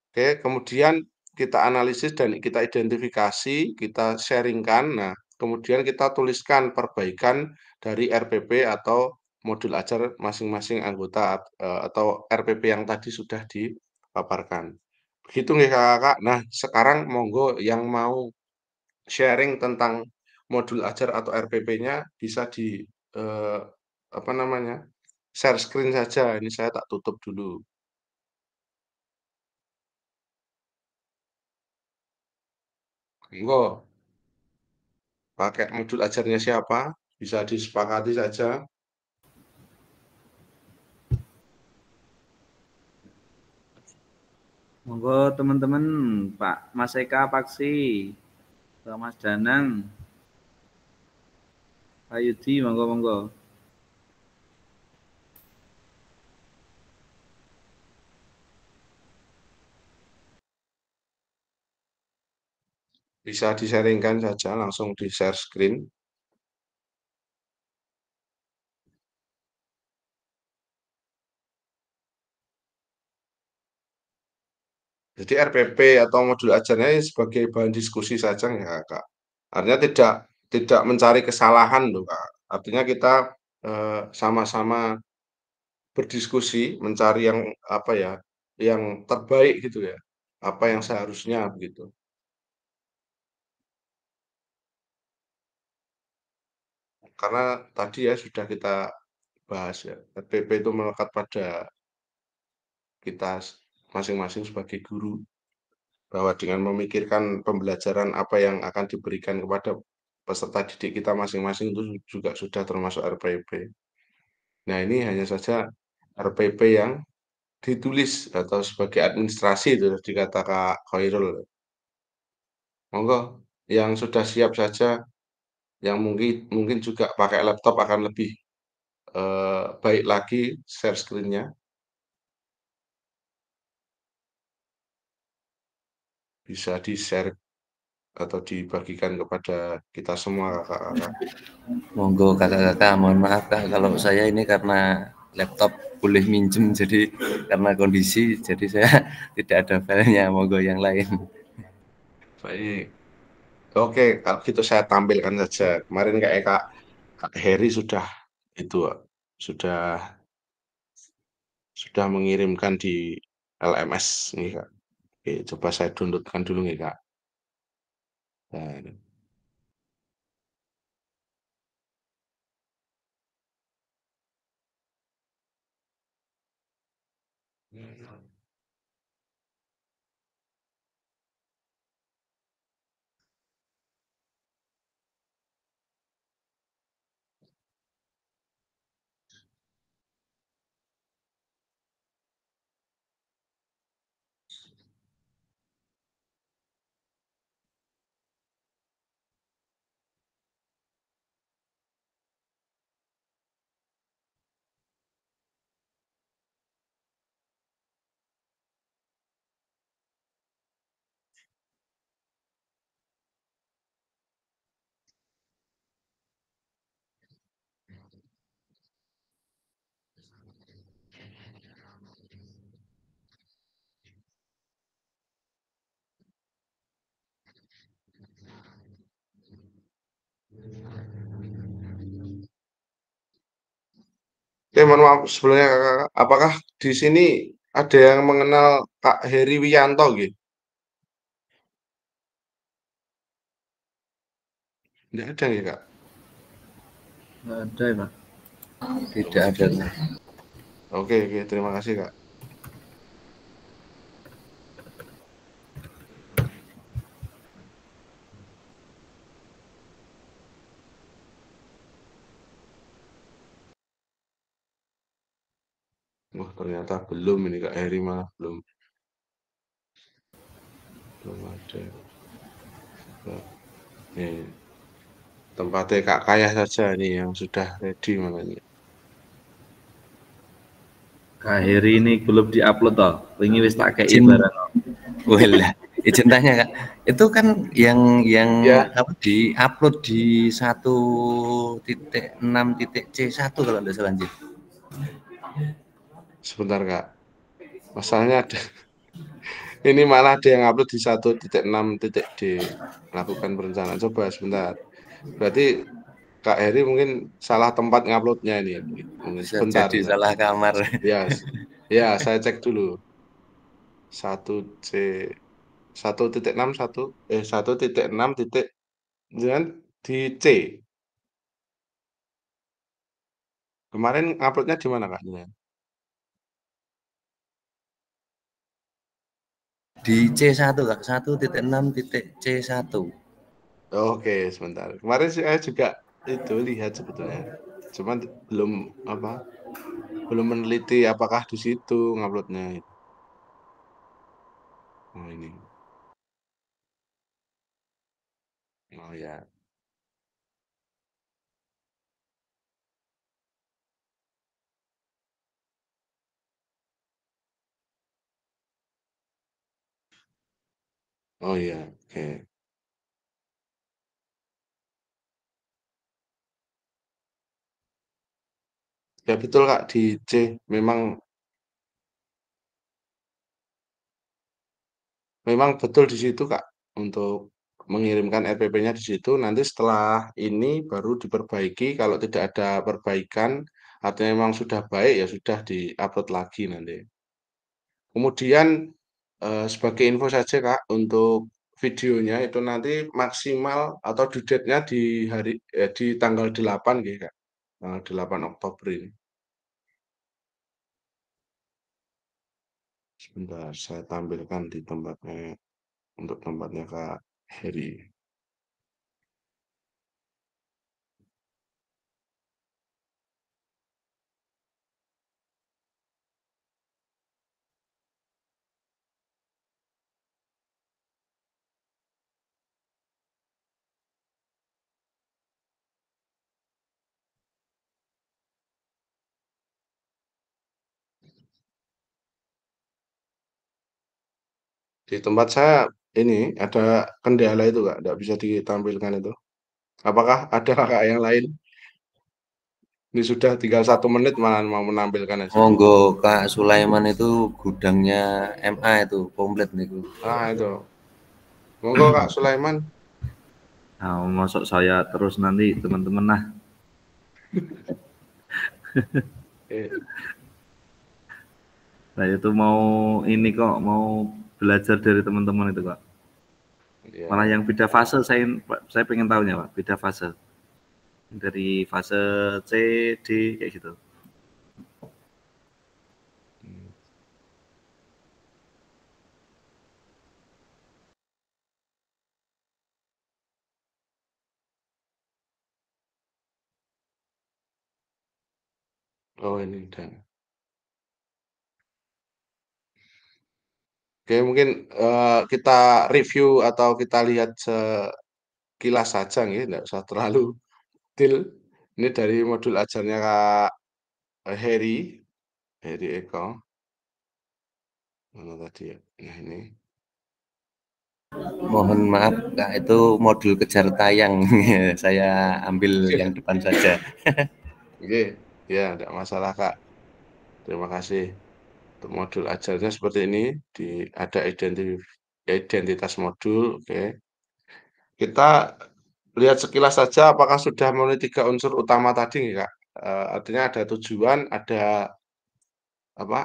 Oke, kemudian kita analisis dan kita identifikasi, kita sharingkan. Nah, kemudian kita tuliskan perbaikan dari RPP atau modul ajar masing-masing anggota atau RPP yang tadi sudah dipaparkan. Begitu nggih Kakak. Nah, sekarang monggo yang mau sharing tentang modul ajar atau RPP-nya bisa di eh, apa namanya? Share screen saja. Ini saya tak tutup dulu. Monggo, pakai modul ajarnya siapa? Bisa disepakati saja. Monggo teman-teman, Pak Mas Eka Paksi, Pak Mas Danang, Pak Yudi, monggo. Bisa di-sharingkan saja, langsung di-share screen. Jadi RPP atau modul ajarnya ini sebagai bahan diskusi saja ya Kak. Artinya tidak mencari kesalahan loh Kak. Artinya kita sama-sama berdiskusi mencari yang apa ya, yang terbaik gitu ya. Apa yang seharusnya begitu. Karena tadi ya sudah kita bahas ya, RPP itu melekat pada kita masing-masing sebagai guru, bahwa dengan memikirkan pembelajaran apa yang akan diberikan kepada peserta didik kita masing-masing itu juga sudah termasuk RPP. Nah, ini hanya saja RPP yang ditulis atau sebagai administrasi itu tadi kata Kak Khairul. Monggo yang sudah siap saja, yang mungkin mungkin juga pakai laptop akan lebih baik lagi share screen-nya. Bisa di-share atau dibagikan kepada kita semua kakak-kakak. Monggo kakak-kakak, mohon maaf Kak kalau saya ini karena laptop boleh minjem, jadi karena kondisi jadi saya tidak ada filenya, monggo yang lain. Baik. Oke, kalau gitu saya tampilkan saja. Kemarin kayak Kak Heri sudah itu sudah mengirimkan di LMS nih Kak. Oke, coba saya downloadkan dulu nih Kak. Nah, ini. Oke, mohon maaf sebelumnya kakak. Apakah di sini ada yang mengenal Kak Heri Wiyanto gitu? Tidak ada ya Kak? Nggak ada ya Pak? Tidak ada. Oke, terima kasih Kak. Wah, ternyata belum ini Kak Heri malah belum ada. Nih, tempatnya Kak Kayah saja nih yang sudah ready makanya. Kak Heri ini belum diupload toh. Wingi wis tak kei Izin. barang. Wala, izin tanya Kak. Itu kan yang Ya. apa di-upload di 1.6.C1 kalau tidak salah anjir. Sebentar Kak. Masalahnya ada ini malah ada yang upload di 1.6.D melakukan perencanaan. Coba sebentar. Berarti Kak Heri mungkin salah tempat nguploadnya ini. Mungkin Bisa sebentar. jadi salah kamar. Ya, ya saya cek dulu. 1C 1.6 dengan di C. Kemarin uploadnya di mana Kak? Di C1 Kak, 1.6.C1. Oke, sebentar. Kemarin saya juga itu lihat sebetulnya. Cuman belum meneliti apakah di situ nguploadnya. Oh ini. Oh ya. Oh ya, oke. Ya betul Kak, di C memang betul di situ Kak untuk mengirimkan RPP-nya di situ. Nanti setelah ini baru diperbaiki. Kalau tidak ada perbaikan, artinya memang sudah baik ya sudah diupload lagi nanti. Kemudian sebagai info saja Kak, untuk videonya itu nanti maksimal atau due date-nya di tanggal 8 gitu Kak. Tanggal 8 Oktober ini. Sebentar, saya tampilkan di tempatnya untuk tempatnya Kak Heri. Di tempat saya ini ada kendala itu Kak, tidak bisa ditampilkan itu. Apakah ada Kak yang lain? Ini sudah tinggal 1 menit malah mau menampilkan aja. Monggo Kak Sulaiman itu gudangnya MA itu komplit nih. Ah itu. Monggo Kak Sulaiman. Nah, masuk saya terus nanti teman-teman lah. Saya itu mau ini kok, mau belajar dari teman-teman itu Kak. Ya. Malah yang beda fase saya pengen tahunya Pak, beda fase. Dari fase C, D kayak gitu. Oh ini udah. Oke mungkin kita review atau kita lihat sekilas saja nih, tidak usah terlalu detail. Ini dari modul ajarnya Kak Heri Eko. Mana tadi ya? Nah ini. Mohon maaf Kak, itu modul kejar tayang. Saya ambil yang depan saja. Oke, ya tidak masalah Kak. Terima kasih. Untuk modul ajarnya seperti ini, ada identitas modul. Oke. Kita lihat sekilas saja apakah sudah memenuhi 3 unsur utama tadi nggak, Kak? Artinya ada tujuan, ada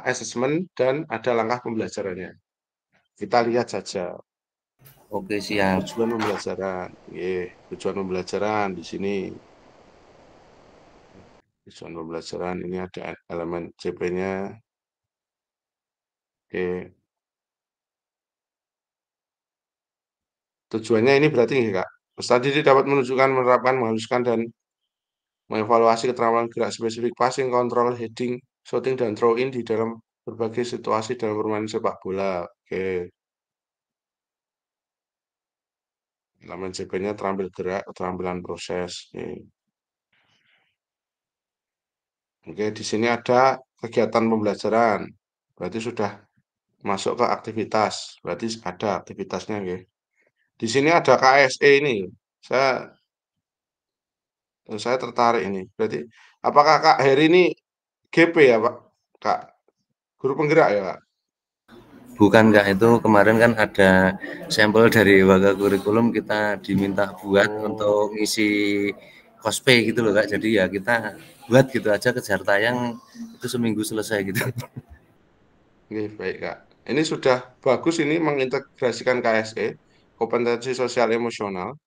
asesmen, dan ada langkah pembelajarannya. Kita lihat saja. Oke, siap. Tujuan pembelajaran. Tujuan pembelajaran di sini. Tujuan pembelajaran ini ada elemen CP-nya. Oke. Tujuannya ini berarti nggak, Kak? Peserta didik dapat menunjukkan, menerapkan, menghaluskan, dan mengevaluasi keterampilan gerak spesifik passing, control, heading, shooting, dan throw-in di dalam berbagai situasi dalam permainan sepak bola. Oke. Elemen CP-nya terampil gerak, keterampilan proses. Oke, di sini ada kegiatan pembelajaran. Berarti sudah masuk ke aktivitas. Berarti ada aktivitasnya, oke. Di sini ada KSE ini. Saya tertarik ini. Berarti apakah Kak Heri ini GP ya, Pak? Kak, guru penggerak ya, Kak? Bukan Kak, itu kemarin kan ada sampel dari Waga Kurikulum kita diminta buat untuk ngisi cosplay gitu loh Kak. Jadi ya kita buat gitu aja, kejar tayang itu seminggu selesai gitu. Oke, baik Kak. ini sudah bagus ini mengintegrasikan KSE, kompetensi sosial emosional.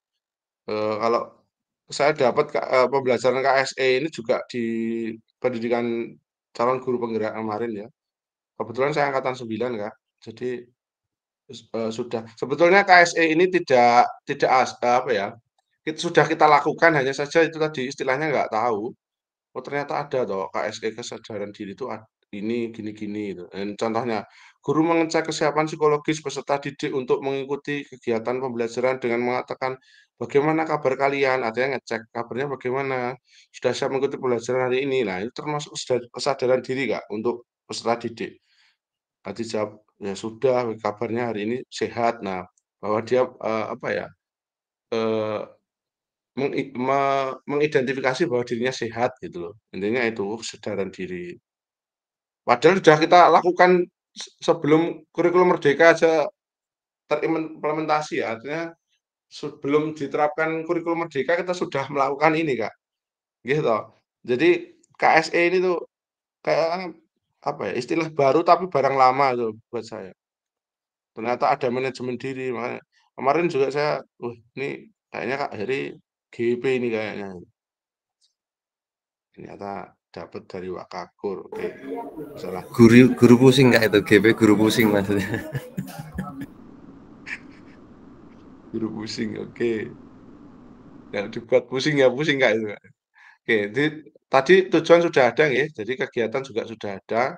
Kalau saya dapat pembelajaran KSE ini juga di pendidikan calon guru penggerak kemarin ya. Kebetulan saya angkatan 9 Kak. Jadi sudah sebetulnya KSE ini tidak apa ya, sudah kita lakukan hanya saja itu tadi istilahnya nggak tahu. Oh ternyata ada toh KSE kesadaran diri itu ini gini-gini gitu. Dan contohnya, guru mengecek kesiapan psikologis peserta didik untuk mengikuti kegiatan pembelajaran dengan mengatakan, bagaimana kabar kalian? Artinya ngecek kabarnya bagaimana? Sudah siap mengikuti pembelajaran hari ini? Nah, itu termasuk kesadaran diri Kak untuk peserta didik. Nanti jawab, ya sudah kabarnya hari ini sehat. Nah, bahwa dia apa ya? eh, mengidentifikasi bahwa dirinya sehat gitu loh. Intinya itu kesadaran diri. Padahal sudah kita lakukan sebelum kurikulum merdeka aja terimplementasi ya. Artinya sebelum diterapkan kurikulum merdeka kita sudah melakukan ini Kak. Gitu. Jadi KSE ini tuh kayak apa ya? Istilah baru tapi barang lama tuh buat saya. Ternyata ada manajemen diri makanya kemarin juga saya, ini kayaknya Kak Heri GP ini kayaknya. Ternyata dapat dari Wakakur. Oke, salah. Guru pusing nggak itu GP guru pusing maksudnya? Guru pusing, oke. Yang dibuat pusing ya pusing Kak itu. Kak. Oke, jadi tadi tujuan sudah ada ya. Jadi kegiatan juga sudah ada.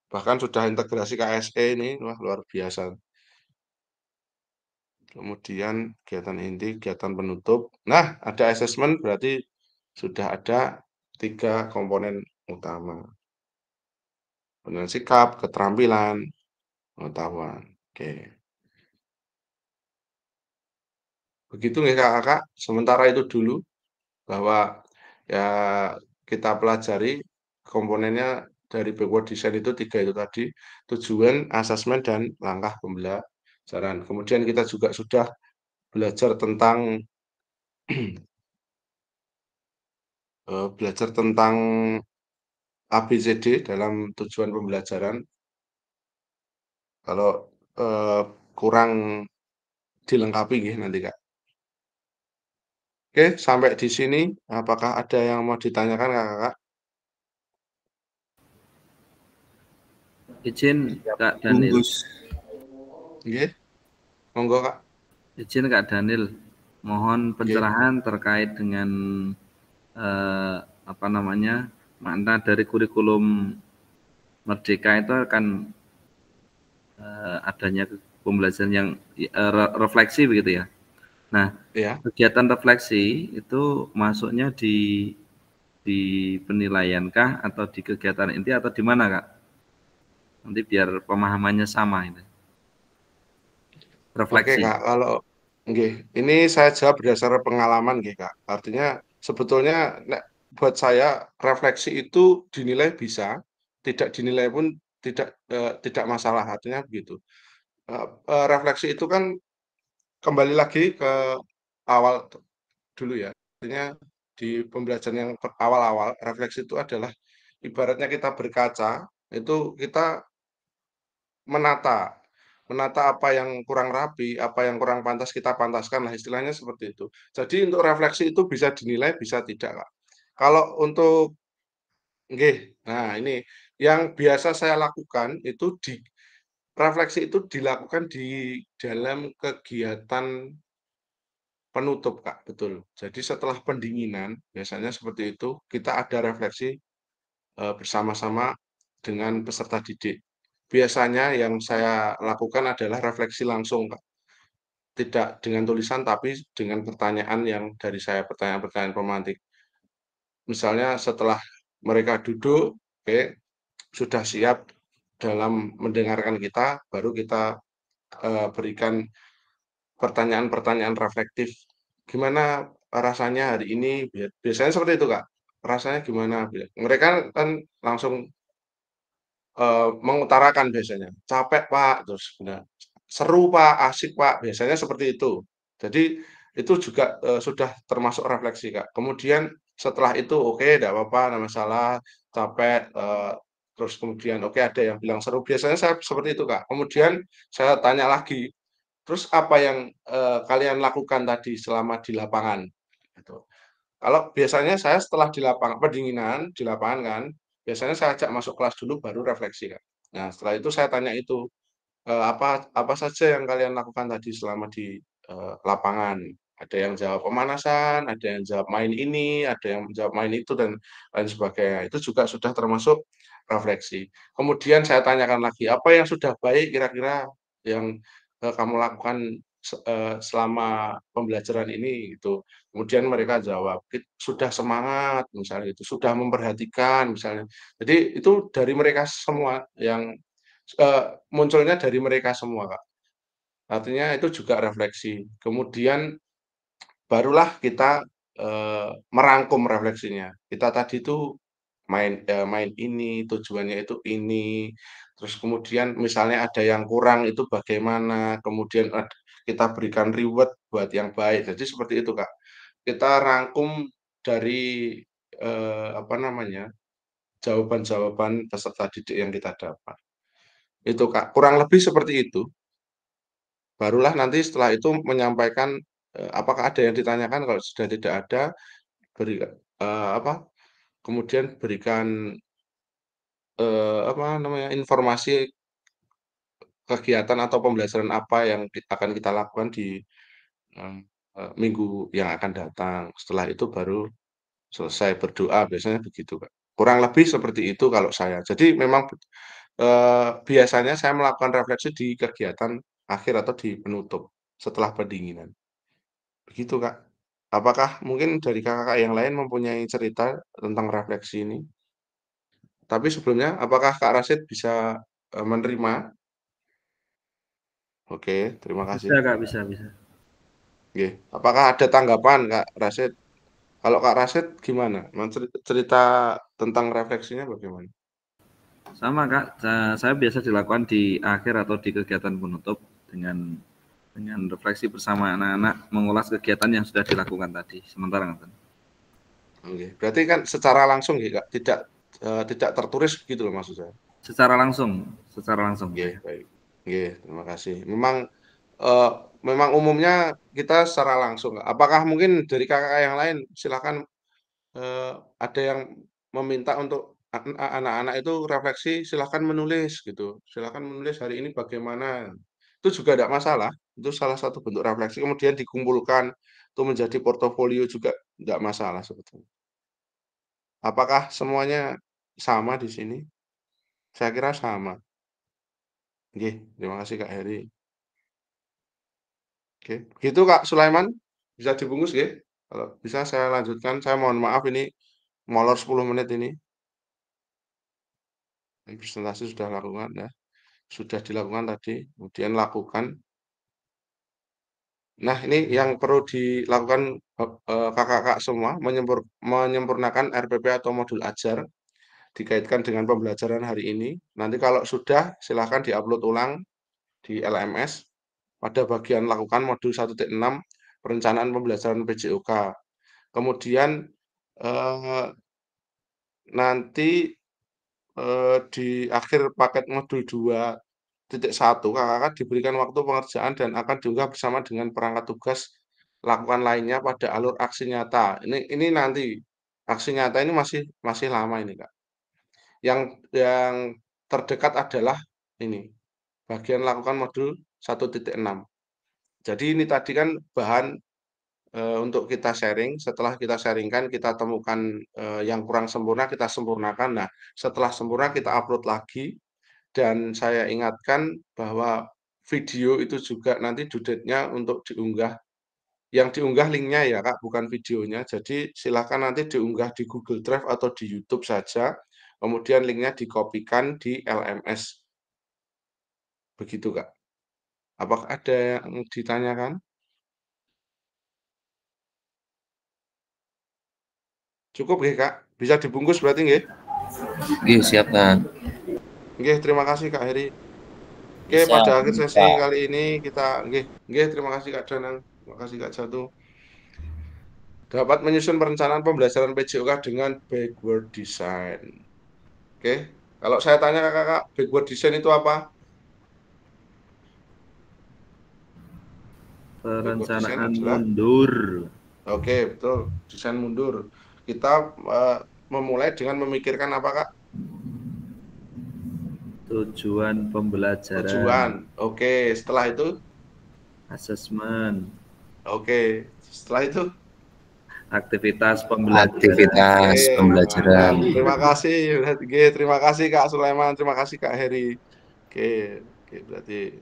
Bahkan sudah integrasi KSE ini, wah luar biasa. Kemudian kegiatan inti, kegiatan penutup. Nah, ada asesmen berarti sudah ada 3 komponen utama. Penilaian sikap, keterampilan, pengetahuan. Oke. Begitu ya Kakak, sementara itu dulu bahwa ya kita pelajari komponennya dari backward design itu 3 itu tadi, tujuan, asesmen, dan langkah pembelajaran. Kemudian kita juga sudah belajar tentang belajar tentang ABCD dalam tujuan pembelajaran. Kalau kurang dilengkapi nggih nanti Kak. Oke, sampai di sini apakah ada yang mau ditanyakan Kakak? Izin Kak Daniel. Nggih. Monggo Kak. Izin Kak Daniel, mohon pencerahan terkait dengan apa namanya makna dari kurikulum Merdeka itu akan adanya pembelajaran yang refleksi begitu ya. Nah, ya. Kegiatan refleksi itu masuknya di penilaiankah atau di kegiatan inti atau di mana Kak? Nanti biar pemahamannya sama ini. Refleksi. Oke Kak, kalau ini saya jawab berdasarkan pengalaman Kak. Artinya sebetulnya buat saya refleksi itu dinilai bisa, tidak dinilai pun tidak masalah. Artinya begitu. Refleksi itu kan kembali lagi ke awal dulu ya. Artinya di pembelajaran yang awal-awal, refleksi itu adalah ibaratnya kita berkaca, itu kita menata apa yang kurang rapi, apa yang kurang pantas kita pantaskan lah istilahnya seperti itu. Jadi untuk refleksi itu bisa dinilai, bisa tidak, Kak. Kalau untuk nah ini yang biasa saya lakukan itu refleksi itu dilakukan di dalam kegiatan penutup, Kak, betul. Jadi setelah pendinginan biasanya seperti itu, kita ada refleksi bersama-sama dengan peserta didik. Biasanya yang saya lakukan adalah refleksi langsung, Kak. Tidak dengan tulisan, tapi dengan pertanyaan yang dari saya, pertanyaan-pertanyaan pemantik. Misalnya setelah mereka duduk, sudah siap dalam mendengarkan kita, baru kita berikan pertanyaan-pertanyaan reflektif. Gimana rasanya hari ini? Biasanya seperti itu, Kak. Rasanya gimana? Mereka kan langsung mengutarakan biasanya, "Capek Pak," terus "Seru Pak, asik Pak," biasanya seperti itu. Jadi itu juga, sudah termasuk refleksi, Kak. Kemudian setelah itu, "Oke, tidak apa-apa, tidak masalah, capek, terus kemudian oke ada yang bilang seru, biasanya saya seperti itu, Kak. Kemudian saya tanya lagi, "Terus apa yang, kalian lakukan tadi selama di lapangan?" Gitu. Kalau biasanya saya setelah di lapangan pendinginan, di lapangan kan, biasanya saya ajak masuk kelas dulu baru refleksi, Kak. Nah, setelah itu saya tanya itu, apa apa saja yang kalian lakukan tadi selama di, lapangan? Ada yang jawab pemanasan, ada yang jawab main ini, ada yang jawab main itu, dan lain sebagainya. Itu juga sudah termasuk refleksi. Kemudian saya tanyakan lagi, "Apa yang sudah baik kira-kira yang, kamu lakukan selama pembelajaran ini?" Gitu. Kemudian mereka jawab, "Sudah semangat," misalnya gitu, "sudah memperhatikan," misalnya. Jadi itu dari mereka semua yang munculnya dari mereka semua, Kak. Artinya itu juga refleksi. Kemudian barulah kita, merangkum refleksinya. Kita tadi itu main ini, tujuannya itu ini, terus kemudian misalnya ada yang kurang itu bagaimana, kemudian kita berikan reward buat yang baik. Jadi seperti itu, Kak. Kita rangkum dari, apa namanya, jawaban-jawaban peserta didik yang kita dapat. Itu, Kak, kurang lebih seperti itu. Barulah nanti setelah itu menyampaikan, apakah ada yang ditanyakan, kalau sudah tidak ada, beri apa, kemudian berikan, apa namanya, informasi kegiatan atau pembelajaran apa yang akan kita lakukan di, eee eee, minggu yang akan datang. Setelah itu baru selesai berdoa, biasanya begitu, Kak. Kurang lebih seperti itu kalau saya. Jadi memang, biasanya saya melakukan refleksi di kegiatan akhir atau di penutup, setelah pendinginan. Begitu, Kak. Apakah mungkin dari Kakak yang lain mempunyai cerita tentang refleksi ini? Tapi sebelumnya, apakah Kak Rasid bisa, menerima? Oke, terima Bisa, kasih. Kak, bisa, bisa. Nggih. Apakah ada tanggapan Kak Rasid? Kalau Kak Rasid gimana? Cerita tentang refleksinya bagaimana? Sama, Kak. Saya biasa dilakukan di akhir atau di kegiatan penutup dengan refleksi bersama anak-anak mengulas kegiatan yang sudah dilakukan tadi. Sementara, Kak. Oke. Berarti kan secara langsung ya Kak, tidak tertulis gitu loh maksud saya? Secara langsung, secara langsung. Nggih, baik. Nggih, terima kasih. Eee, memang umumnya kita secara langsung. Apakah mungkin dari kakak yang lain silakan, ada yang meminta untuk anak-anak itu refleksi, silakan menulis gitu, silakan menulis hari ini bagaimana. Itu juga tidak masalah, itu salah satu bentuk refleksi, kemudian dikumpulkan, itu menjadi portofolio juga tidak masalah sebetulnya. Apakah semuanya sama di sini? Saya kira sama. Nggih, terima kasih Kak Heri. Oke, begitu Kak Sulaiman, bisa dibungkus nggih? Kalau bisa saya lanjutkan, saya mohon maaf ini molor 10 menit ini. Presentasi sudah lakukan ya, sudah dilakukan tadi, kemudian lakukan. Nah, ini yang perlu dilakukan, kakak-kakak semua, menyempurnakan RPP atau modul ajar, dikaitkan dengan pembelajaran hari ini. Nanti kalau sudah, silahkan diupload ulang di LMS, pada bagian lakukan modul 1.6 perencanaan pembelajaran PJOK. Kemudian, eee, nanti, di akhir paket modul 2.1 kakak-kakak diberikan waktu pengerjaan dan akan diunggah bersama dengan perangkat tugas lakukan lainnya pada alur aksi nyata. Ini nanti, aksi nyata ini masih masih lama ini, Kak. Yang terdekat adalah ini, bagian lakukan modul 1.6. Jadi ini tadi kan bahan, untuk kita sharing, setelah kita sharing-kan, kita temukan, yang kurang sempurna, kita sempurnakan. Nah, setelah sempurna kita upload lagi, dan saya ingatkan bahwa video itu juga nanti due date-nya untuk diunggah. Yang diunggah linknya ya Kak, bukan videonya. Jadi silahkan nanti diunggah di Google Drive atau di YouTube saja, kemudian linknya dikopikan di LMS. Begitu Kak. Apakah ada yang ditanyakan? Cukup nggih Kak? Bisa dibungkus berarti nggih? Iya, siap Kak. Nggih, terima kasih Kak Heri. Oke, Bisa, pada akhir sesi bisa. kali ini kita nggih, terima kasih Kak Danang, terima kasih Kak Jatuh. Dapat menyusun perencanaan pembelajaran PJOK dengan backward design. Oke. Kalau saya tanya ke kakak, backward design itu apa? Backward design Perencanaan adalah, mundur. oke, betul, desain mundur. Kita memulai dengan memikirkan apa, Kak? Tujuan pembelajaran. Tujuan. Oke, setelah itu? Asesmen. Oke, setelah itu? Aktivitas pembelajaran. Aktivitas pembelajaran. Terima kasih, terima kasih Kak Sulaiman, terima kasih Kak Heri. Oke, berarti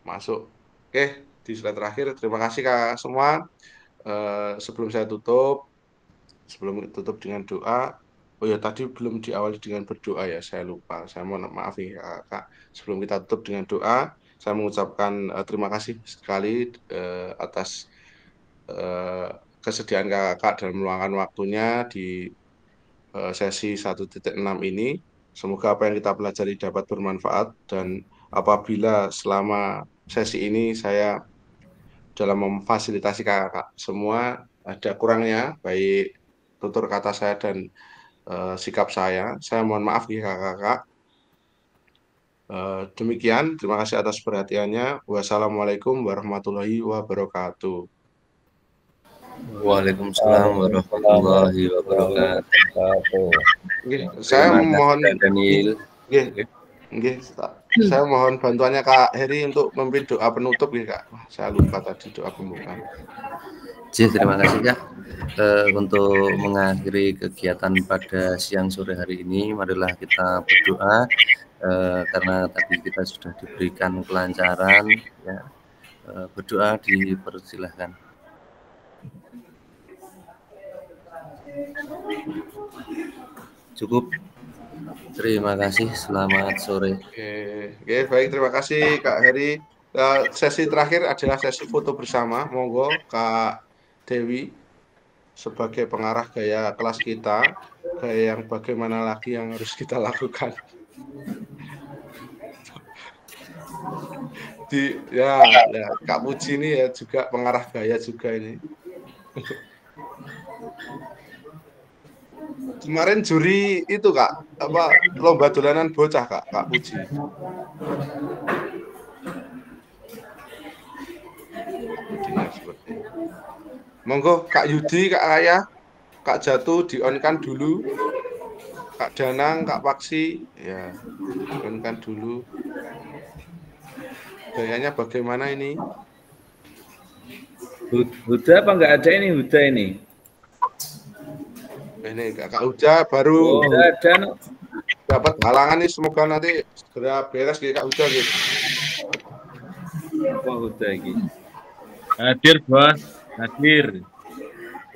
masuk. Oke, di slide terakhir, terima kasih Kak semua. Sebelum saya tutup, dengan doa. Oh ya, tadi belum diawali dengan berdoa ya, saya lupa. Saya mohon maaf nih Kak. Sebelum kita tutup dengan doa, saya mengucapkan terima kasih sekali atas kesediaan kakak dalam meluangkan waktunya di sesi 1.6 ini. Semoga apa yang kita pelajari dapat bermanfaat, dan apabila selama sesi ini saya dalam memfasilitasi kakak semua ada kurangnya, baik tutur kata saya dan sikap saya mohon maaf ya kakak. Demikian, terima kasih atas perhatiannya. Wassalamualaikum warahmatullahi wabarakatuh. Waalaikumsalam warahmatullahi wabarakatuh. Saya mohon Daniel. Saya mohon bantuannya Kak Heri untuk memimpin doa penutup ya Kak. Saya lupa tadi doa pembukaan. Terima kasih Kak. Untuk mengakhiri kegiatan pada siang sore hari ini, marilah kita berdoa karena tadi kita sudah diberikan kelancaran ya. Berdoa dipersilahkan. Cukup. Terima kasih. Selamat sore. Oke, baik, terima kasih Kak Heri. Sesi terakhir adalah sesi foto bersama. Monggo Kak Dewi sebagai pengarah gaya kelas kita, gaya yang bagaimana lagi yang harus kita lakukan. Ya, Kak Puji ini ya juga pengarah gaya juga ini. Kemarin juri itu Kak, lomba dolanan bocah Kak Puji. Monggo Kak Yudi, Kak Raya, Kak Jatuh di-on-kan dulu. Kak Danang, Kak Paksi, ya on-kan dulu. Gayanya bagaimana ini? Huda apa enggak ada ini Huda ini? Ini Kak Huda baru ada dapat halangan nih, semoga nanti segera beres gitu Kak Huda gitu. Apa Huda ini? Hadir Bos, hadir.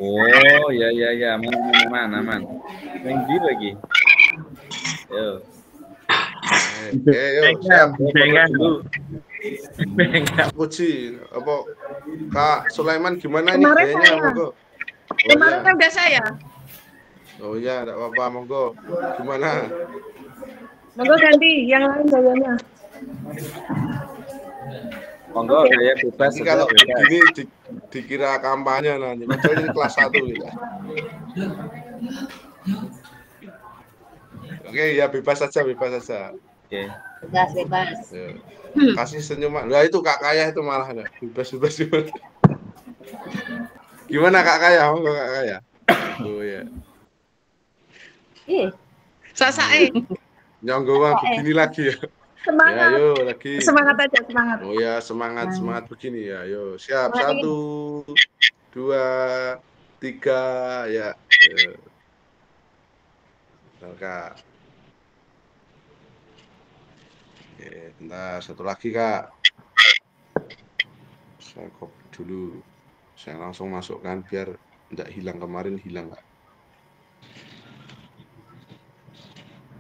Oh ya, aman. Tinggi lagi. Yo. Siap. Dulu. Puji, apa Kak Sulaiman gimana ini gayanya? Monggo. Kemarin kan udah saya. Oh iya, enggak apa-apa, monggo. Gimana? Monggo ganti yang lain gayanya. Monggo gaya bebas. Ini kalau begini dikira kampanye nanti. Padahal ini kelas 1 gitu. Oke, ya bebas saja. Oke. Bebas. Ya. Kasih senyuman. Nah itu Kak Kaya itu malah enggak bebas. Gimana Kak Kaya? Monggo Kak Kaya. Oh ya. Sasae. Nyonggowa begini lagi ya. Semangat. Ya, ayo lagi. Semangat aja, semangat. Oh ya, semangat begini ya. Ayo, siap. 1, 2, 3 ya. Kak. Oke, bentar, satu lagi Kak. Saya copy dulu. Saya langsung masukkan biar tidak hilang, kemarin hilang Kak.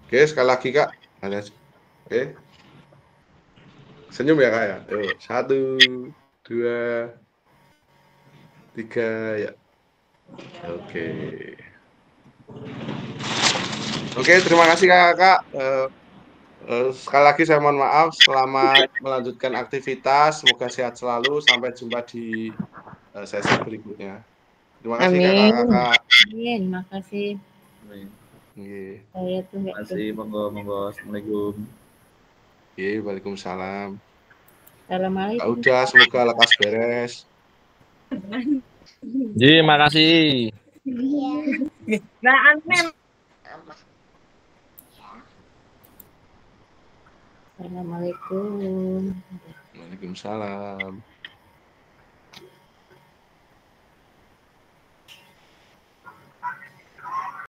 Oke, sekali lagi Kak. Oke. Senyum ya Kak ya. Yuk, 1, 2, 3 ya. Oke, terima kasih Kakak. Sekali lagi saya mohon maaf. Selamat melanjutkan aktivitas. Semoga sehat selalu. Sampai jumpa di sesi berikutnya. Terima kasih Kakak. Amin. Makasih. Nggih. Saya tuh Terima kasih, monggo. Assalamualaikum. Nggih, waalaikumsalam. Kak Assalamualaikum. Uda, semoga lekas beres. Ji, makasih. Nah, Anem. Assalamualaikum. Waalaikumsalam.